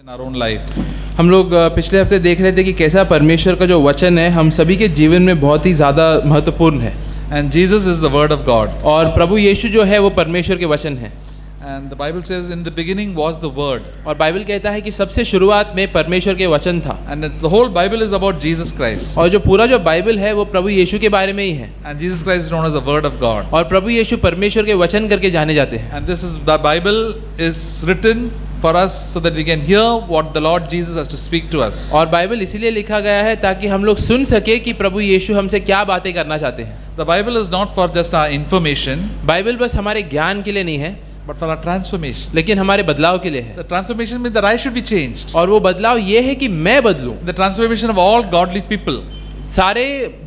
in our own life. हम लोग पिछले हफ्ते देख रहे थे कि कैसा परमेश्वर का जो वचन है हम सभी के जीवन में बहुत ही ज़्यादा महत्वपूर्ण है। And Jesus is the word of God. और प्रभु यीशु जो है वो परमेश्वर के वचन है। And the Bible says in the beginning was the word. और बाइबल कहता है कि सबसे शुरुआत में परमेश्वर के वचन था। And the whole Bible is about Jesus Christ. और जो पूरा जो बाइबल है वो प्रभु यीशु के बारे में ही है। And Jesus Christ is known as the word of God. और प्रभु यीशु परमेश्वर के वचन करके जाने जाते हैं। And this is the Bible is written for us so that we can hear what the Lord Jesus has to speak to us. और Bible इसीलिए लिखा गया है ताकि हम लोग सुन सके कि प्रभु यीशु हमसे क्या बातें करना चाहते हैं। The Bible is not for just our information, Bible बस हमारे ज्ञान के लिए नहीं है, but for our transformation. लेकिन हमारे बदलाव के लिए है। The transformation means that I should be changed. और वो बदलाव ये है कि मैं बदलूं। The transformation of all godly people. सारे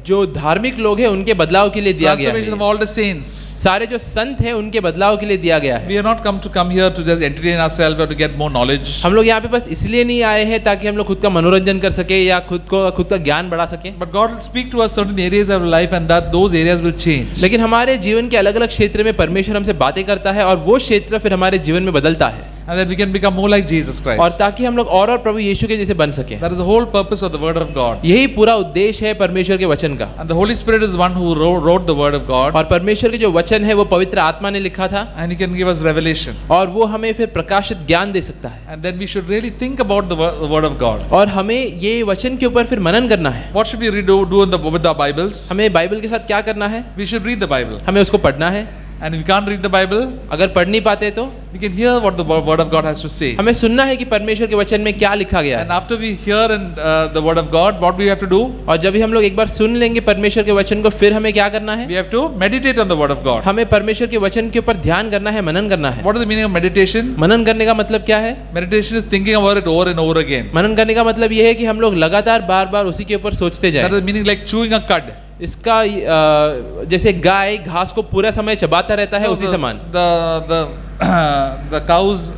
जो धार्मिक लोग हैं उनके बदलाव के लिए दिया गया Transformation of है। all the saints. सारे जो संत हैं उनके बदलाव के लिए दिया गया है। We are not come here to just entertain ourselves or to get more knowledge. हम लोग यहाँ पे बस इसलिए नहीं आए हैं ताकि हम लोग खुद का मनोरंजन कर सके या खुद का ज्ञान बढ़ा सके। But God will speak to us certain areas of life and that those areas will change. लेकिन हमारे जीवन के अलग अलग क्षेत्र में परमेश्वर हमसे बातें करता है और वो क्षेत्र फिर हमारे जीवन में बदलता है। And that we can become more like Jesus Christ. और ताकि हम लोग और प्रभु यीशु के जैसे बन सके। That is the whole purpose of the word of God. यही पूरा उद्देश्य है परमेश्वर के वचन का। And the Holy Spirit is one who wrote the word of God. और परमेश्वर के जो वचन है वो पवित्र आत्मा ने लिखा था। And he can give us revelation. और वो हमें फिर प्रकाशित ज्ञान दे सकता है। And then we should really think about the word of God. और हमें ये वचन के ऊपर फिर मनन करना है। What should we do with our Bibles? हमें बाइबल के साथ क्या करना है? We should read the Bible. हमें उसको पढ़ना है। And if we can't read the Bible, अगर पढ़ नहीं पाते तो we can hear what the word of God has to say. हमें सुनना है कि परमेश्वर के वचन में क्या लिखा गया And है। after we hear the word of God, what we have to do? और जब भी हम लोग एक बार सुन लेंगे परमेश्वर के वचन को फिर हमें क्या करना है? We have to meditate on the word of God. हमें परमेश्वर के वचन के ऊपर ध्यान करना है, मनन करना है। What is the meaning of meditation? मनन करने का मतलब क्या है? Meditation is thinking about it over and over again. मनन करने का मतलब ये है कि हम लोग लगातार बार बार उसी के ऊपर सोचते That जाएं। is the meaning like chewing a cud. इसका जैसे गाय घास को पूरा समय चबाता रहता है उसी समान। The cows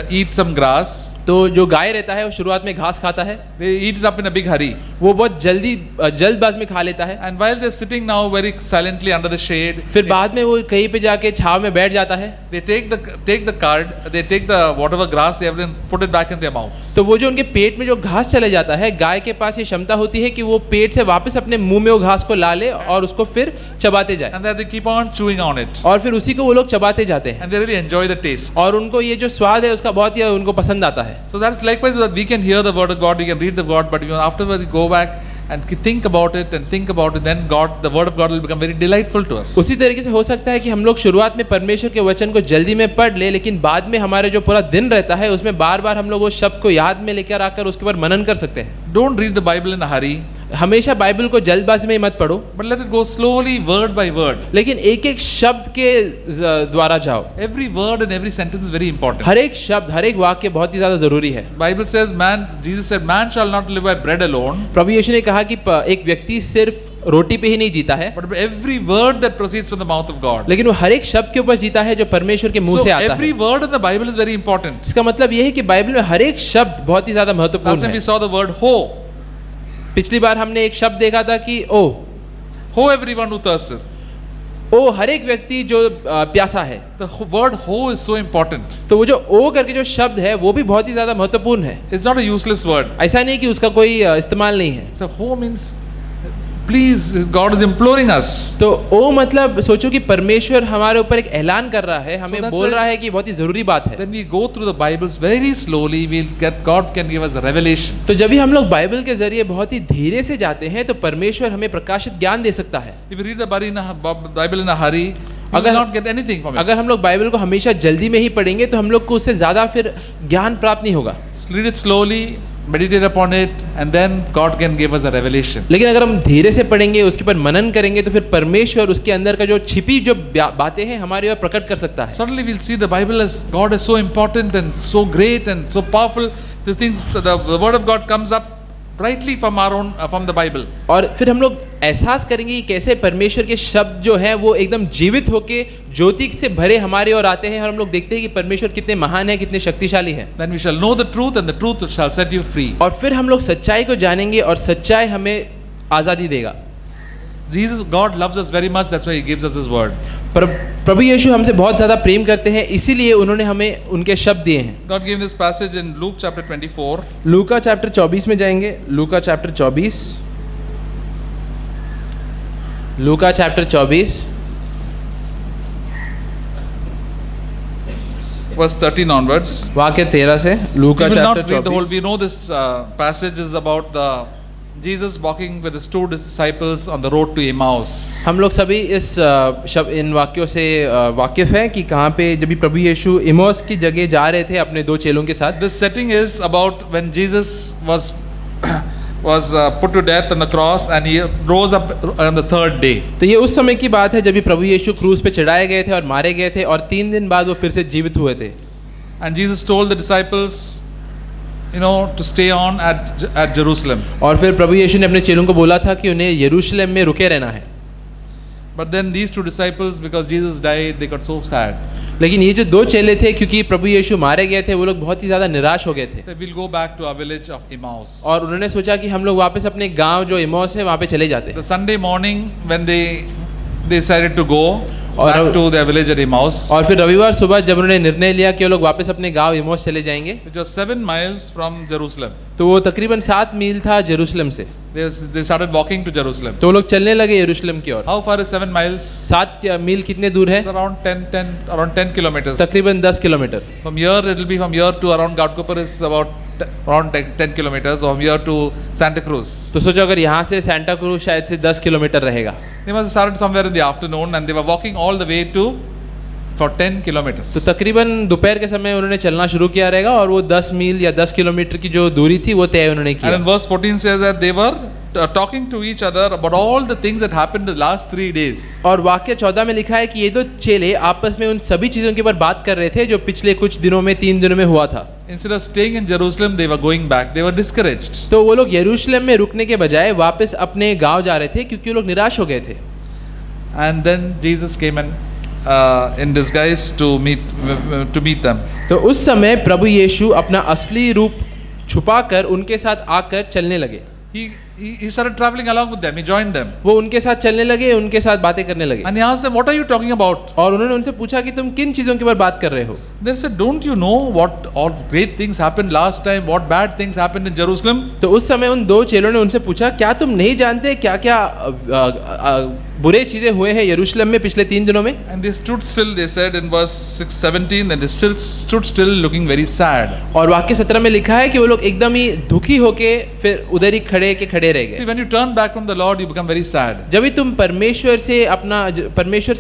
eat some grass. तो जो गाय रहता है वो शुरुआत में घास खाता है। They eat it up in a big hurry. वो बहुत जल्दबाज में खा लेता है। And while they're sitting now very silently under the shade, फिर बाद में वो कहीं पे जाके छाव में बैठ जाता है। they take the cud, they take the whatever grass they have and put it back in their mouths. तो वो जो उनके पेट में जो घास चले जाता है, गाय के पास ये क्षमता होती है कि वो पेट से वापस अपने मुंह में वो घास को ला ले और उसको फिर चबाते जाए। And then they keep on chewing on it. और फिर उसी को वो लोग चबाते जाते हैं। And they really enjoy the taste. और उनको ये जो स्वाद है उसका बहुत ही उनको पसंद आता है। So that's likewise that we can hear the word of God, we can read the word, but afterwards we go back and think about it, then the word of God will become very delightful to us. उसी तरीके से हो सकता है कि हम लोग शुरुआत में परमेश्वर के वचन को जल्दी में पढ़ ले, लेकिन बाद में हमारे जो पूरा दिन रहता है उसमें बार बार हम लोग वो शब्द को याद में लेकर आकर उसके ऊपर मनन कर सकते हैं। Don't read the Bible in a hurry. हमेशा बाइबल को जल्दबाजी में मत पढ़ो, but let it go slowly, word by word. लेकिन एक एक शब्द के द्वारा जाओ। Every word and every sentence is very important. हर एक शब्द, हर एक वाक्य बहुत ही ज्यादा जरूरी है। Bible says, Jesus said, man shall not live by bread alone. प्रभु यीशु ने कहा कि एक व्यक्ति सिर्फ रोटी पे ही नहीं जीता है, but every word that proceeds from the mouth of God. लेकिन वो हर एक शब्द के ऊपर जीता है जो परमेश्वर के मुंह से आता है। So every word in the Bible is very important. इसका मतलब ये है कि बाइबल में हर एक शब्द बहुत ही ज्यादा महत्वपूर्ण है। Last time we saw the word ho. पिछली बार हमने एक शब्द देखा था कि ओ, ho everyone who thirsts. ओ हर एक व्यक्ति जो प्यासा है। The word ho is so important. तो वो जो ओ करके जो शब्द है वो भी बहुत ही ज्यादा महत्वपूर्ण है। It's not a useless word. ऐसा नहीं कि उसका कोई इस्तेमाल नहीं है। So ho means please, God is imploring us. तो ओ मतलब सोचो कि परमेश्वर हमारे ऊपर एक ऐलान कर रहा है, हमें बोल रहा है कि बहुत ही जरूरी बात है। When we go through the Bibles very slowly, God can give us a revelation. तो जब भी हम लोग बाइबल के जरिए बहुत ही धीरे से जाते हैं तो परमेश्वर हमें प्रकाशित ज्ञान दे सकता है। If you read the Bible in a hurry, you will not get anything from it. अगर हम लोग बाइबल को हमेशा जल्दी में ही पढ़ेंगे तो हम लोग को उससे ज्यादा फिर ज्ञान प्राप्त नहीं होगा। Read it slowly, meditate upon it, and then God can give us a revelation. लेकिन अगर हम धीरे से पढ़ेंगे, उसके ऊपर मनन करेंगे तो फिर परमेश्वर उसके अंदर का जो छिपी जो बातें हैं हमारे ओर प्रकट कर सकता है। Suddenly we'll see the Bible as God is so important and so great and so powerful. The word of God comes up brightly from the Bible. और फिर हम लोग एहसास करेंगे कि कैसे परमेश्वर के शब्द जो हैं वो एकदम जीवित होके ज्योति से भरे हमारे ओर आते हैं और हम लोग देखते हैं कि परमेश्वर कितने महान है, कितने शक्तिशाली है। Then we shall know the truth and the truth shall set you free. और फिर हम लोग सच्चाई को जानेंगे और सच्चाई हमें आजादी देगा। God loves us very much, that's why he gives us his word. प्रभु यीशु हमसे बहुत ज़्यादा प्रेम करते हैं, इसीलिए उन्होंने हमें उनके शब्द दिए हैं। God gave this passage in Luke chapter 24. Luka chapter 24 में जाएंगे। लूका चैप्टर 24, लूका चैप्टर 24 verse 13 onwards. वाक्य 13 से। We Luka will not chapter read the whole. 24। We know this passage is about the Jesus walking with his two disciples on the road to Emmaus. हम लोग सभी इस इन वाक्यों से वाकिफ हैं कि कहाँ पे जब भी प्रभु यीशु इमौस की जगह जा रहे थे अपने दो चेलों के साथ। This setting is about when Jesus was put to death on the cross and he rose up on the third day. तो ये उस समय की बात है जब भी प्रभु यीशु क्रूस पे चढ़ाए गए थे और मारे गए थे और 3 दिन बाद वो फिर से जीवित हुए थे। And Jesus told the disciples, to stay on at Jerusalem. और फिर प्रभु यीशु ने अपने चेलों को बोला था कि उन्हें यरूशलेम में रुके रहना है। But then these two disciples, because Jesus died, they got so sad. लेकिन ये जो दो चेले थे, क्योंकि प्रभु यीशु मारे गए थे, वो लोग बहुत ही ज़्यादा निराश हो गए थे। They will go back to our village of Emmaus. और उन्होंने सोचा कि हम लोग वापस अपने गांव जो इमौस है वहाँ पे चले जाते। The Sunday morning when they decided to go और back to their village at Emmaus, और फिर रविवार सुबह जब उन्होंने निर्णय लिया कि वो लोग वापस अपने गांव इमौस चले जाएंगे, which was 7 miles from Jerusalem, तो वो तकरीबन 7 मील था जेरूशलेम से। they started walking to Jerusalem. तो वो लोग चलने लगे यरूशलेम की ओर। How far is 7 miles? 7 मील कितने दूर है? It's around 10 kilometers. तकरीबन 10 kilometre. From here, it will be from here to around Ghatkopar is around 10 kilometers. From here to Santa Cruz. तो सोचो अगर यहाँ से सेंटा क्रूज शायद से 10 किलोमीटर रहेगा। They must have started somewhere in the afternoon and they were walking all the way for 10 kilometers. तो तकरीबन दोपहर के समय उन्होंने चलना शुरू किया रहेगा और वो 10 मील या 10 किलोमीटर की जो दूरी थी वो तय उन्होंने And in किया। verse 14 says that they were talking to each other about all the things that happened the last 3 days. और वाक्य 14 में लिखा है कि ये दो चेले आपस में उन सभी चीजों के ऊपर बात कर रहे थे जो पिछले कुछ दिनों में 3 दिनों में हुआ था। Instead of staying in Jerusalem, they were going back. They were discouraged. तो वो लोग यरूशलेम में रुकने के बजाय वापस अपने गांव जा रहे थे क्योंकि वो लोग निराश हो गए थे। And then Jesus came in disguise to meet them. तो उस समय प्रभु यीशु अपना असली रूप छुपाकर उनके साथ आकर चलने लगे। He started traveling along with them. He joined them. वो उनके साथ चलने लगे, उनके साथ बातें करने लगे। And he asked them, "What are you talking about?" और उन्होंने उनसे पूछा कि तुम किन चीजों के ऊपर बात कर रहे हो? They said, "Don't you know what all great things happened last time? What bad things happened in Jerusalem?" तो उस समय उन दो चेलों ने उनसे पूछा, क्या तुम नहीं जानते क्या क्या बुरे चीजें हुए हैं यरूशलेम में पिछले 3 दिनों में? And they stood still. They said in verse 6:17, and they stood still, looking very sad. और वाक्य 17 में लिखा है कि वो लोग एकदम ही दुखी होके फिर उधर ही खड़े रह गए। See, when you turn back from the Lord, you become very sad. जब भी तुम परमेश्वर से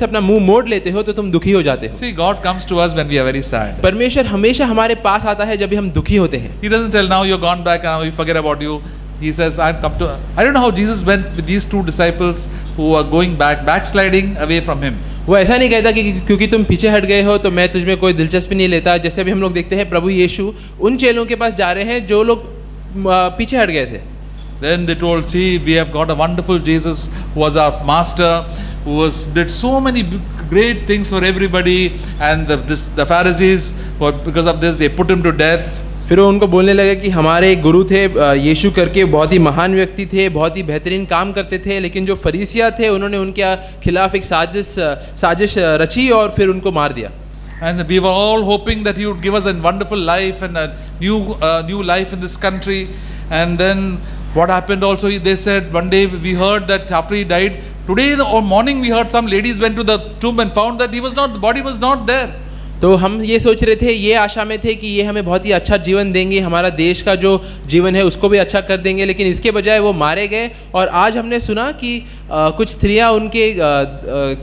अपना मुंह मोड़ लेते हो तो तुम दुखी हो जाते हो। See, God comes to us when we are very sad. परमेश्वर हमेशा हमारे पास आता है जब भी हम दुखी होते हैं। He doesn't tell, now you're gone back and now we forget about you. He says, I've come to. I don't know how Jesus went with these 2 disciples who are going backsliding away from him. वो ऐसा नहीं कहता कि क्योंकि तुम पीछे हट गए हो तो मैं तुझमें कोई दिलचस्पी नहीं लेता। जैसे अभी हम लोग देखते हैं प्रभु यीशु उन चेलों के पास जा रहे हैं जो लोग पीछे हट गए थे। Then they told, see, we have got a wonderful Jesus who was our master, who did so many great things for everybody, and the Pharisees, because of this, they put him to death. फिर वो उनको बोलने लगे कि हमारे एक गुरु थे यीशु करके, बहुत ही महान व्यक्ति थे, बहुत ही बेहतरीन काम करते थे, लेकिन जो फरीसिया थे उन्होंने उनके खिलाफ एक साजिश रची और फिर उनको मार दिया। And we were all hoping that he would give us a wonderful life and a new life in this country. And then what happened also, they said one day we heard that after he died, today in the morning we heard some ladies went to the tomb and found that the body was not there. तो हम ये सोच रहे थे, ये आशा में थे कि ये हमें बहुत ही अच्छा जीवन देंगे, हमारा देश का जो जीवन है उसको भी अच्छा कर देंगे, लेकिन इसके बजाय वो मारे गए। और आज हमने सुना कि कुछ स्त्रियां उनके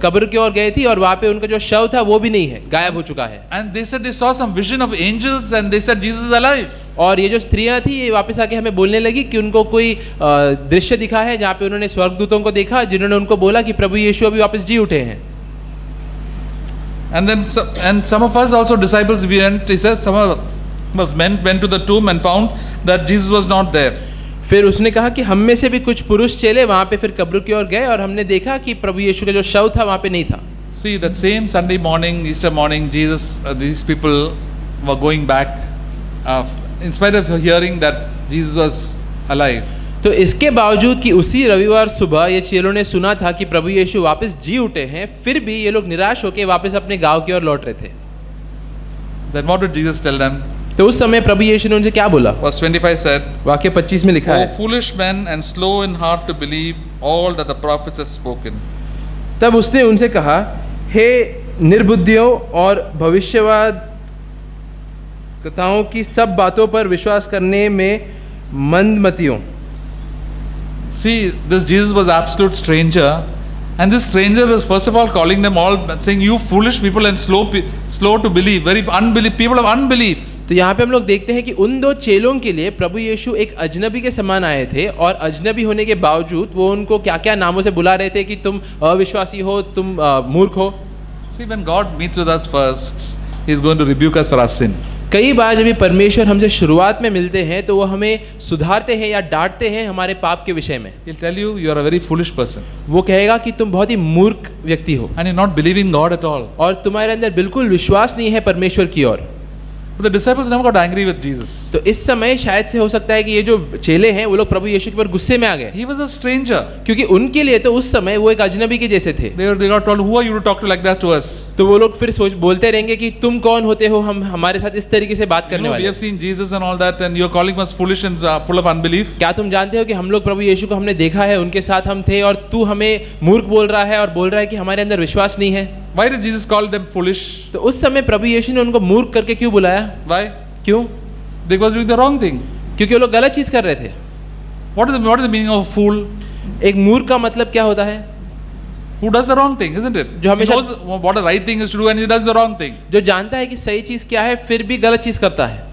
कब्र की ओर गई थी और वहाँ पे उनका जो शव था वो भी नहीं है, गायब हो चुका है। And they said they saw some vision of angels and they said Jesus is alive. और ये जो स्त्रियां थी ये वापस आके हमें बोलने लगी कि उनको कोई दृश्य दिखा है जहाँ पे उन्होंने स्वर्गदूतों को देखा जिन्होंने उनको बोला कि प्रभु यीशु अभी वापस जी उठे हैं। And then some of us also disciples we went. He says some of us men went to the tomb and found that Jesus was not there. फिर उसने कहा कि हम में से भी कुछ पुरुष चले वहाँ पे फिर कब्र की ओर गए और हमने देखा कि प्रभु यीशु का जो शव था वहाँ पे नहीं था। See, that same Sunday morning, Easter morning, Jesus, these people were going back, in spite of hearing that Jesus was alive. तो इसके बावजूद कि उसी रविवार सुबह ये चेलों ने सुना था कि प्रभु यीशु वापस जी उठे हैं, फिर भी ये लोग निराश होकर वापस अपने गांव की ओर लौट रहे थे। Then what did Jesus tell them? तो उस समय प्रभु यीशु ने उनसे क्या बोला? Verse 25 said, वाक्य 25 में लिखा "O है, foolish men and slow in heart to believe all that the prophets have spoken." तब उसने उनसे कहा, हे निर्बुद्धियों और भविष्यवाद कथाओं की सब बातों पर विश्वास करने में मंदमतियों। See, this Jesus was absolute stranger, and this stranger is first of all calling them all, saying, "You foolish people and slow to believe, very people of unbelief." तो यहाँ पे हम लोग देखते हैं कि उन दो चेलों के लिए प्रभु यीशु एक अजनबी के समान आए थे, और अजनबी होने के बावजूद वो उनको क्या क्या नामों से बुला रहे थे कि तुम अविश्वासी हो, तुम मूर्ख हो। See, when God meets with us first, He is going to rebuke us for our sin. कई बार जब भी परमेश्वर हमसे शुरुआत में मिलते हैं तो वो हमें सुधारते हैं या डांटते हैं हमारे पाप के विषय में। He'll tell you, you are a very foolish person, वो कहेगा कि तुम बहुत ही मूर्ख व्यक्ति हो and you're not believing God at all. और तुम्हारे अंदर बिल्कुल विश्वास नहीं है परमेश्वर की ओर। But the disciples never got angry with Jesus. तो इस समय शायद से हो सकता है कि ये जो चेले हैं वो लोग प्रभु यीशु के ऊपर गुस्से में आ गए, He was a stranger. क्योंकि उनके लिए तो उस समय वो एक अजनबी के जैसे थे। They got told, "Who are you to talk to like that to us?" तो वो लोग फिर बोलते रहेंगे कि तुम कौन होते हो हम हमारे साथ इस तरीके से बात You करने know, we वाले। have seen Jesus and all that, and you're calling us foolish and full of unbelief. क्या तुम जानते हो कि हम लोग प्रभु यीशु को हमने देखा है, उनके साथ हम थे, और तू हमें मूर्ख बोल रहा है और बोल रहा है कि हमारे अंदर विश्वास नहीं है। Why did Jesus call them foolish? तो उस समय प्रभु यीशु ने उनको मूर्ख करके क्यों बुलाया? Why? क्यों? They was doing the wrong thing. क्योंकि वो लोग गलत चीज कर रहे थे। What is the meaning of a fool? एक मूर्ख का मतलब क्या होता है? Who does the wrong thing, isn't it? जो He हमेशा- knows what the right thing is to do, and he does the wrong thing. जो जानता है कि सही चीज क्या है फिर भी गलत चीज करता है।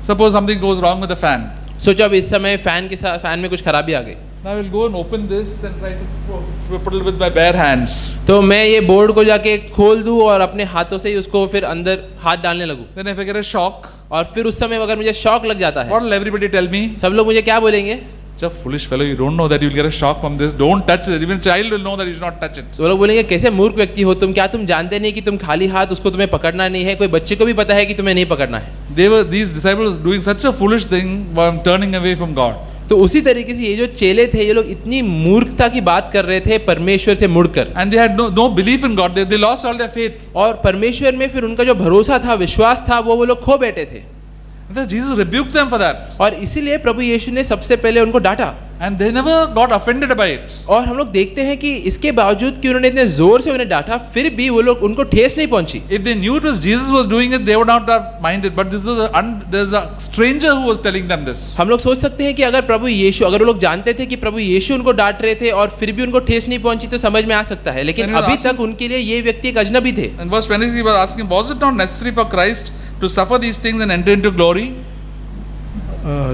Suppose something goes wrong with the fan. सोचो अब इस समय फैन में कुछ खराबी आ गई, Now I will go and open this and try to put it with my bare hands. तो मैं ये बोर्ड को जाके खोल दूं और अपने हाथों से ही उसको फिर अंदर हाथ डालने लगूं, Then if I get a shock, और फिर उस समय अगर मुझे शॉक लग जाता है, what will everybody tell me? सब लोग मुझे क्या बोलेंगे? Just foolish fellow, you don't know that you will get a shock from this. Don't touch it. Even child will know that you should not touch it. तो वो लोग बोलेंगे कैसे मूर्ख व्यक्ति हो तुम, क्या तुम जानते नहीं कि तुम खाली हाथ उसको तुम्हें पकड़ना नहीं है? कोई बच्चे को भी पता है कि तुम्हें नहीं पकड़ना है। These disciples doing such a foolish thing while turning away from God. तो उसी तरीके से ये जो चेले थे ये लोग इतनी मूर्खता की बात कर रहे थे परमेश्वर से मुड़कर, And they had no belief in God. They lost all their faith. और परमेश्वर में फिर उनका जो भरोसा था, विश्वास था, वो लोग खो बैठे थे। And then Jesus rebuked them for that. और इसीलिए प्रभु यीशु ने सबसे पहले उनको डांटा, And they never got offended by it. और हम लोग देखते हैं कि इसके बावजूद कि उन्होंने इतने जोर से उन्हें डांटा, फिर भी वो लोग उनको ठेस नहीं पहुंची। If they knew it was Jesus was doing it, they would not have minded. But there's a stranger who was telling them this. हम लोग सोच सकते हैं कि अगर अगर वो लोग जानते थे कि प्रभु यीशु उनको डांट रहे थे और फिर भी उनको ठेस नहीं पहुंची तो समझ में आ सकता है, लेकिन And he was अभी asking- तक उनके लिए ये व्यक्ति एक अजनबी थे। In verse 26, he was asking, was it not necessary for Christ to suffer these things and enter into glory?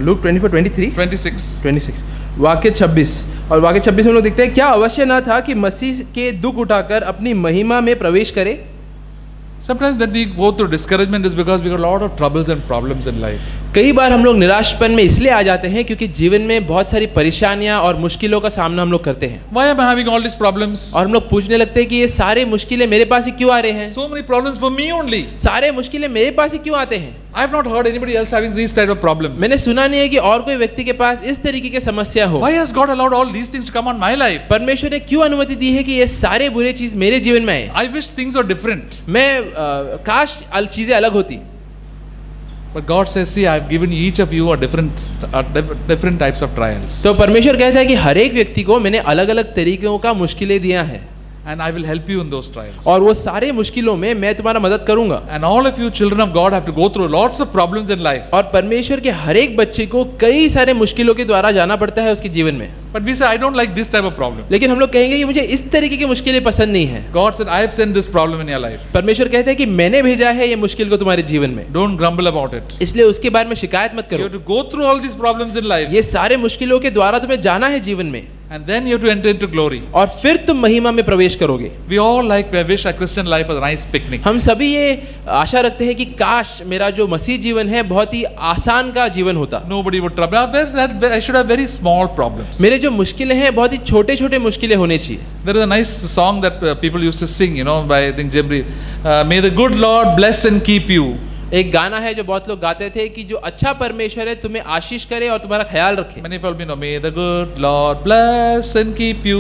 Look 24:23 26. वाक्य 26 और वाक्य 26 में हम लोग देखते हैं, क्या अवश्य न था कि मसीह के दुख उठाकर अपनी महिमा में प्रवेश करे? Sometimes when we go through discouragement is because we got a lot of troubles and problems in life. कई बार हम लोग निराशपन में इसलिए आ जाते हैं क्योंकि जीवन में बहुत सारी परेशानियां और मुश्किलों का सामना हम लोग करते हैं, Why am I having all these problems? और हम लोग पूछने लगते हैं कि ये सारे मुश्किलें मेरे पास ही क्यों आ रहे हैं? So many problems for me only. सारे मुश्किलें मेरे पास ही क्यों आते हैं? I have not heard anybody else having these type of problems. मैंने सुना नहीं है कि और कोई व्यक्ति के पास इस तरीके की समस्या हो। Why has God allowed all these things to come on my life? परमेश्वर ने क्यों अनुमति दी है कि ये सारे बुरे चीज मेरे जीवन में आए? I wish things were different. मैं काश चीजें अलग होती, But God says, see, I have given each of you a different types of trials. तो परमेश्वर कहता है कि हर एक व्यक्ति को मैंने अलग अलग तरीकों का मुश्किलें दिया है, And I will help you in those trials. और वो सारे मुश्किलों में मैं तुम्हारा मदद करूंगा। And all of you children of God have to go through lots of problems in life. और परमेश्वर के हर एक बच्चे को कई सारे मुश्किलों के द्वारा जाना पड़ता है उसके जीवन में, But we say, I don't like this type of problem. लेकिन हम लोग कहेंगे कि मुझे इस तरीके की मुश्किलें पसंद नहीं है। God said, I have sent this problem in your life. परमेश्वर कहते हैं कि मैंने भेजा है ये मुश्किल को तुम्हारे जीवन में, Don't grumble about it. इसलिए उसके बारे में शिकायत मत You करो। have to go through all these problems in life. ये सारे मुश्किलों के द्वारा तुम्हें जाना है जीवन में, And then you have to enter into glory. और फिर तुम महिमा में प्रवेश करोगे। We all we wish our Christian life was a nice picnic. हम सभी ये आशा रखते हैं कि काश मेरा जो मसीह जीवन है बहुत ही आसान का जीवन होता, Nobody would trouble. I should have very small problems. मेरे जो मुश्किलें हैं बहुत ही छोटे छोटे मुश्किलें होने चाहिए। There is a nice song that people used to sing, by I think Jimri. May the good Lord bless and keep you. एक गाना है जो बहुत लोग गाते थे कि जो अच्छा परमेश्वर है तुम्हें आशीष करे और तुम्हारा ख्याल रखे। Many of you know, may the good Lord bless and keep you.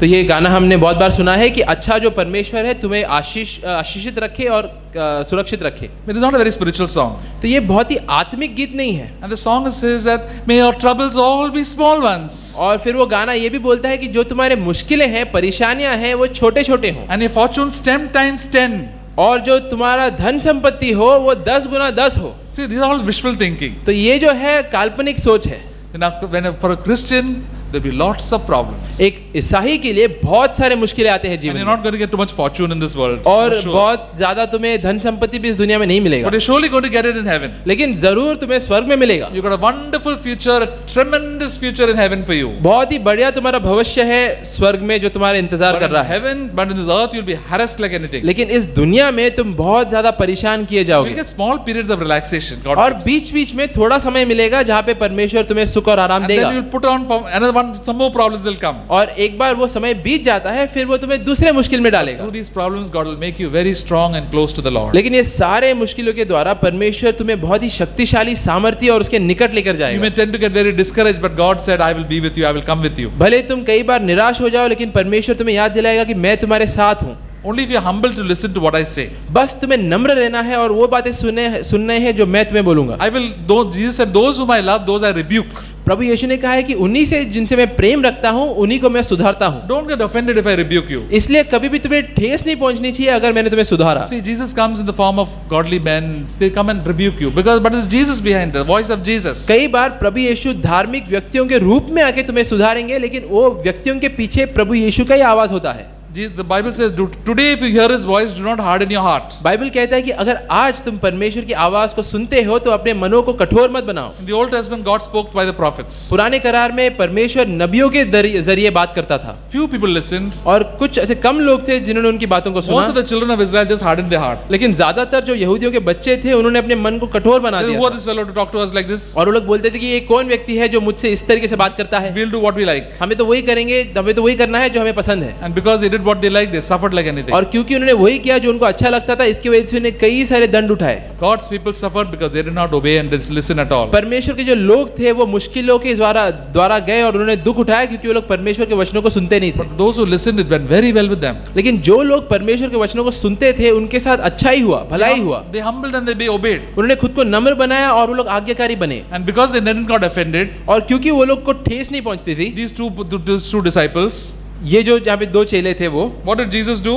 तो ये गाना हमने बहुत बार सुना है कि अच्छा जो परमेश्वर है तुम्हें आशीषित रखे और सुरक्षित रखे। It is not a very spiritual song. तो ये बहुत ही आत्मिक गीत नहीं है। And the song says that may your troubles all be small ones. और फिर वो गाना ये भी बोलता है कि जो तुम्हारे मुश्किलें हैं, परेशानियां हैं, वो छोटे छोटे हों। And your fortunes 10 times 10. और जो तुम्हारा धन संपत्ति हो वो 10 गुना 10 हो। See, these are all wishful thinking. तो ये जो है काल्पनिक सोच है। When for a Christian, there will be lots of problems. एक ईसाई के लिए बहुत सारे मुश्किलें आते हैं And जीवन you're में। not going to get too much fortune in this world. और for sure. बहुत ज्यादा तुम्हें धन संपत्ति भी इस दुनिया में नहीं मिलेगा, But you're surely going to get it in heaven. लेकिन जरूर तुम्हें स्वर्ग में मिलेगा। You've got a wonderful future, a tremendous future in heaven for you. बहुत ही बढ़िया तुम्हारा भविष्य है स्वर्ग में जो तुम्हारा इंतजार But कर in रहा है। heaven, but in this earth, you'll be harassed like anything. लेकिन इस दुनिया में तुम बहुत ज्यादा परेशान किए You'll जाओगे get small periods of relaxation. God और gives. बीच बीच में थोड़ा समय मिलेगा जहाँ पे परमेश्वर तुम्हें सुख और आराम And then देगा। you'll put on another one, some more problems will come. और एक बार वो समय बीत जाता है फिर वो तुम्हें दूसरे मुश्किल में डालेगा। Through these problems, God will make you very strong and close to the Lord. लेकिन ये सारे मुश्किलों के द्वारा परमेश्वर तुम्हें बहुत ही शक्तिशाली सामर्थ्य और उसके निकट लेकर You जाएगा। may tend to get very discouraged, but God said, I will be with you, I will come with you. भले तुम कई बार निराश हो जाओ लेकिन परमेश्वर तुम्हें याद दिलाएगा कि मैं तुम्हारे साथ हूँ। Only if you're humble to listen to what I say. बस तुम्हें नम्र रहना है और वो बातें सुनने हैं जो मैं तुम्हें बोलूंगा। I will, Jesus said, those whom I love, those I rebuke. प्रभु यीशु ने कहा है कि उन्हीं से जिनसे मैं प्रेम रखता हूँ उन्हीं को मैं सुधारता हूँ। Don't get offended if I rebuke you. इसलिए कभी भी तुम्हें ठेस नहीं पहुंचनी चाहिए अगर मैंने तुम्हें सुधारा। See, Jesus comes in the form of godly men. They come and rebuke you but it's Jesus behind, the voice of Jesus. कई बार प्रभु यीशु धार्मिक व्यक्तियों के रूप में आके तुम्हें सुधारेंगे लेकिन वो व्यक्तियों के पीछे प्रभु यीशु का ही आवाज होता है। The Bible says, today if you hear His voice, do not harden your heart. Bible कहता है कि अगर आज तुम परमेश्वर की आवाज को सुनते हो तो अपने मनों को कठोर मत बनाओ। In the Old Testament, God spoke by the prophets. पुराने करार में परमेश्वर नबियों के जरिए बात करता था Few people listened. और कुछ ऐसे कम लोग थे जिन्होंने उनकी बातों को Most of सुना, the children of Israel just hardened their heart. लेकिन ज्यादातर जो यहूदियों के बच्चे थे उन्होंने अपने मन को कठोर बना Who दिया are this fellow to talk to us like this? और वो लोग बोलते थे कि ये कौन व्यक्ति है जो मुझसे इस तरीके से बात करता है, We'll do what we like. हमें तो वही करेंगे, हमें तो वही करना है जो हमें पसंद है। And because they did what they liked, they suffered like anything. और क्योंकि उन्होंने वही किया जो उनको अच्छा लगता था इसकी वजह से उन्हें कई सारे दंड उठाए। God's people suffered because they did not obey and didn't listen at all. परमेश्वर के जो लोग थे वो मुश्किलों के द्वारा गए और उन्होंने दुख उठाया क्योंकि वो लोग परमेश्वर के वचनों को सुनते नहीं थे। But those who listened, it went very well with them. लेकिन जो लोग परमेश्वर के वचनों को सुनते थे उनके साथ अच्छा ही हुआ, भला ही हुआ। They humbled and they obeyed. उन्होंने खुद को नम्र बनाया और वो लोग आज्ञाकारी बने। And because they didn't got offended, और क्योंकि वो लोग को ठेस नहीं पहुंचती थी, these two disciples, ये जो जहाँ पे दो चेले थे वो, what did Jesus do?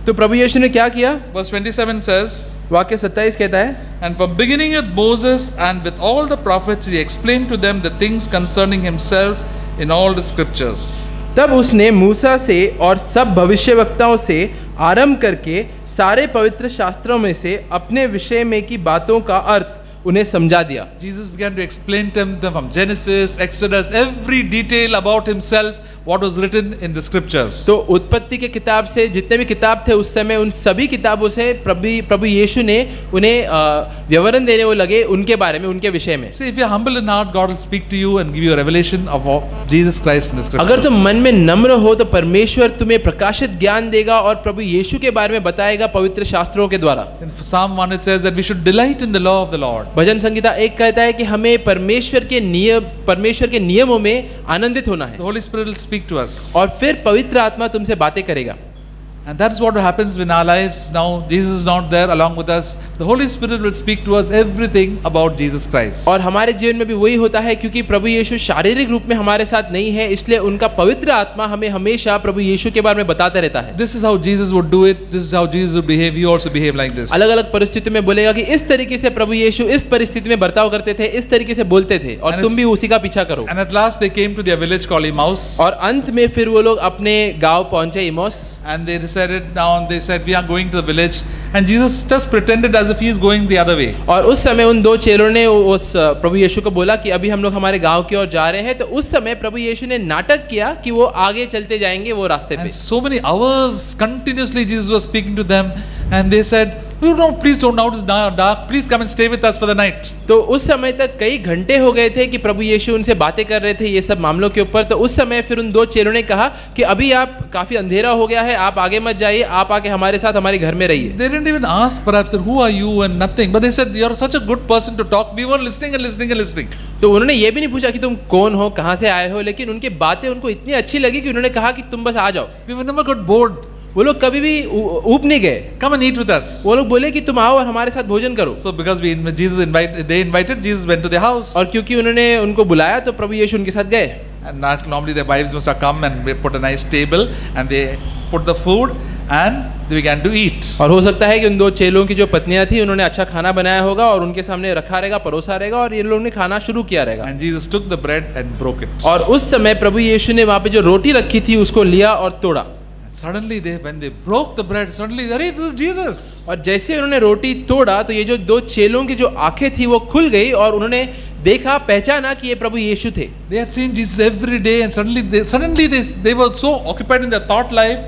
तो प्रभु यीशु ने क्या किया? Verse 27 says, वाक्य 27 कहता है, and from beginning with Moses and with all the prophets he explained to them the things concerning himself in all the scriptures. तब उसने मूसा से और सब भविष्यवक्ताओं से आरंभ करके सारे पवित्र शास्त्रों में से अपने विषय में की बातों का अर्थ उन्हें समझा दिया। Jesus began to explain to them from Genesis, Exodus, every detail about himself, what was written in the scriptures. तो उत्पत्ति के किताब से जितने भी किताब थे उस समय उन सभी किताबों से प्रभु यीशु ने उन्हें विवरण देने वो लगे उनके बारे में, उनके विषय में। See, if you are humble in heart, God will speak to you and give you a revelation of Jesus Christ in the scriptures. अगर तुम मन में नम्र हो तो परमेश्वर तुम्हें प्रकाशित ज्ञान देगा और प्रभु यीशु के बारे में बताएगा पवित्र शास्त्रों के द्वारा। In Psalm 1 it says that we should delight in the law of the Lord. भजन संगीता 1 कहता है कि हमें परमेश्वर के नियमों में आनंदित होना है। The Holy Spirit will speak to us. और फिर पवित्र आत्मा तुमसे बातें करेगा। And that's what happens in our lives now. Jesus is not there along with us. The Holy Spirit will speak to us everything about Jesus Christ. और हमारे जीवन में भी वही होता है क्योंकि प्रभु यीशु शारीरिक रूप में हमारे साथ नहीं है, इसलिए उनका पवित्र आत्मा हमें हमेशा प्रभु यीशु के बारे में बताता रहता है। This is how Jesus would do it. This is how Jesus would behave. You also behave like this. अलग अलग परिस्थितियों में बोलेगा कि इस तरीके से प्रभु यीशु इस परिस्थिति में बर्ताव करते थे, इस तरीके से बोलते थे और तुम भी उसी का पीछा करो। And at last they came to their village called Emmaus. और अंत में फिर वो लोग अपने गांव पहुंचे Amos. And they decided now they said we are going to the village and Jesus just pretended as if he is going the other way. और उस समय उन दो चेलों ने उस प्रभु यीशु को बोला कि अभी हम लोग हमारे गांव की ओर जा रहे हैं, तो उस समय प्रभु यीशु ने नाटक किया कि वो आगे चलते जाएंगे वो रास्ते पे। And so many hours continuously Jesus was speaking to them And they said, "Oh, no, please don't, now it is dark. Please come and stay with us for the night." तो उस समय तक कई घंटे हो गए थे कि प्रभु यीशु उनसे बातें कर रहे थे ये सब मामलों के ऊपर। तो उस समय फिर उन दो चेलों ने कहा कि अभी आप काफी अंधेरा हो गया है, आप आगे मत जाइए, आप आके हमारे साथ हमारे घर में रहिए। They didn't even ask perhaps that, who are you and nothing, but they said, "You are such a good person to talk." We were listening and listening and listening. तो उन्होंने ये भी नहीं पूछा कि तुम कौन हो, कहाँ से आए हो, लेकिन उनकी बातें उनको इतनी अच्छी लगी कि उन्होंने कहा कि तुम बस आ जाओ। We never got bored. वो लोग कभी भी ऊब नहीं गए। Come and eat with us. वो लोग बोले कि तुम आओ और हमारे साथ भोजन करो। So because they invited, Jesus went to their house. और क्योंकि उन्होंने उनको बुलाया तो प्रभु यीशु उनके साथ गए। And normally their wives must have come and they put a nice table and they put the food and they began to eat. और हो सकता है कि उन दो चेलों की जो पत्नियां थी उन्होंने अच्छा खाना बनाया होगा और उनके सामने रखा रहेगा, परोसा रहेगा और ये लोगों ने खाना शुरू किया रहेगा। And Jesus took the bread and broke it. और उस समय प्रभु यीशु ने वहाँ पे जो रोटी रखी थी उसको लिया और तोड़ा। Suddenly when they broke the bread, suddenly, "Arey, this is Jesus." और जैसे उन्होंने रोटी तोड़ा तो ये जो दो चेलों की जो आंखें थी वो खुल गई और उन्होंने देखा, पहचाना कि ये प्रभु यीशु थे। They had seen Jesus every day and suddenly they were so occupied in their thought life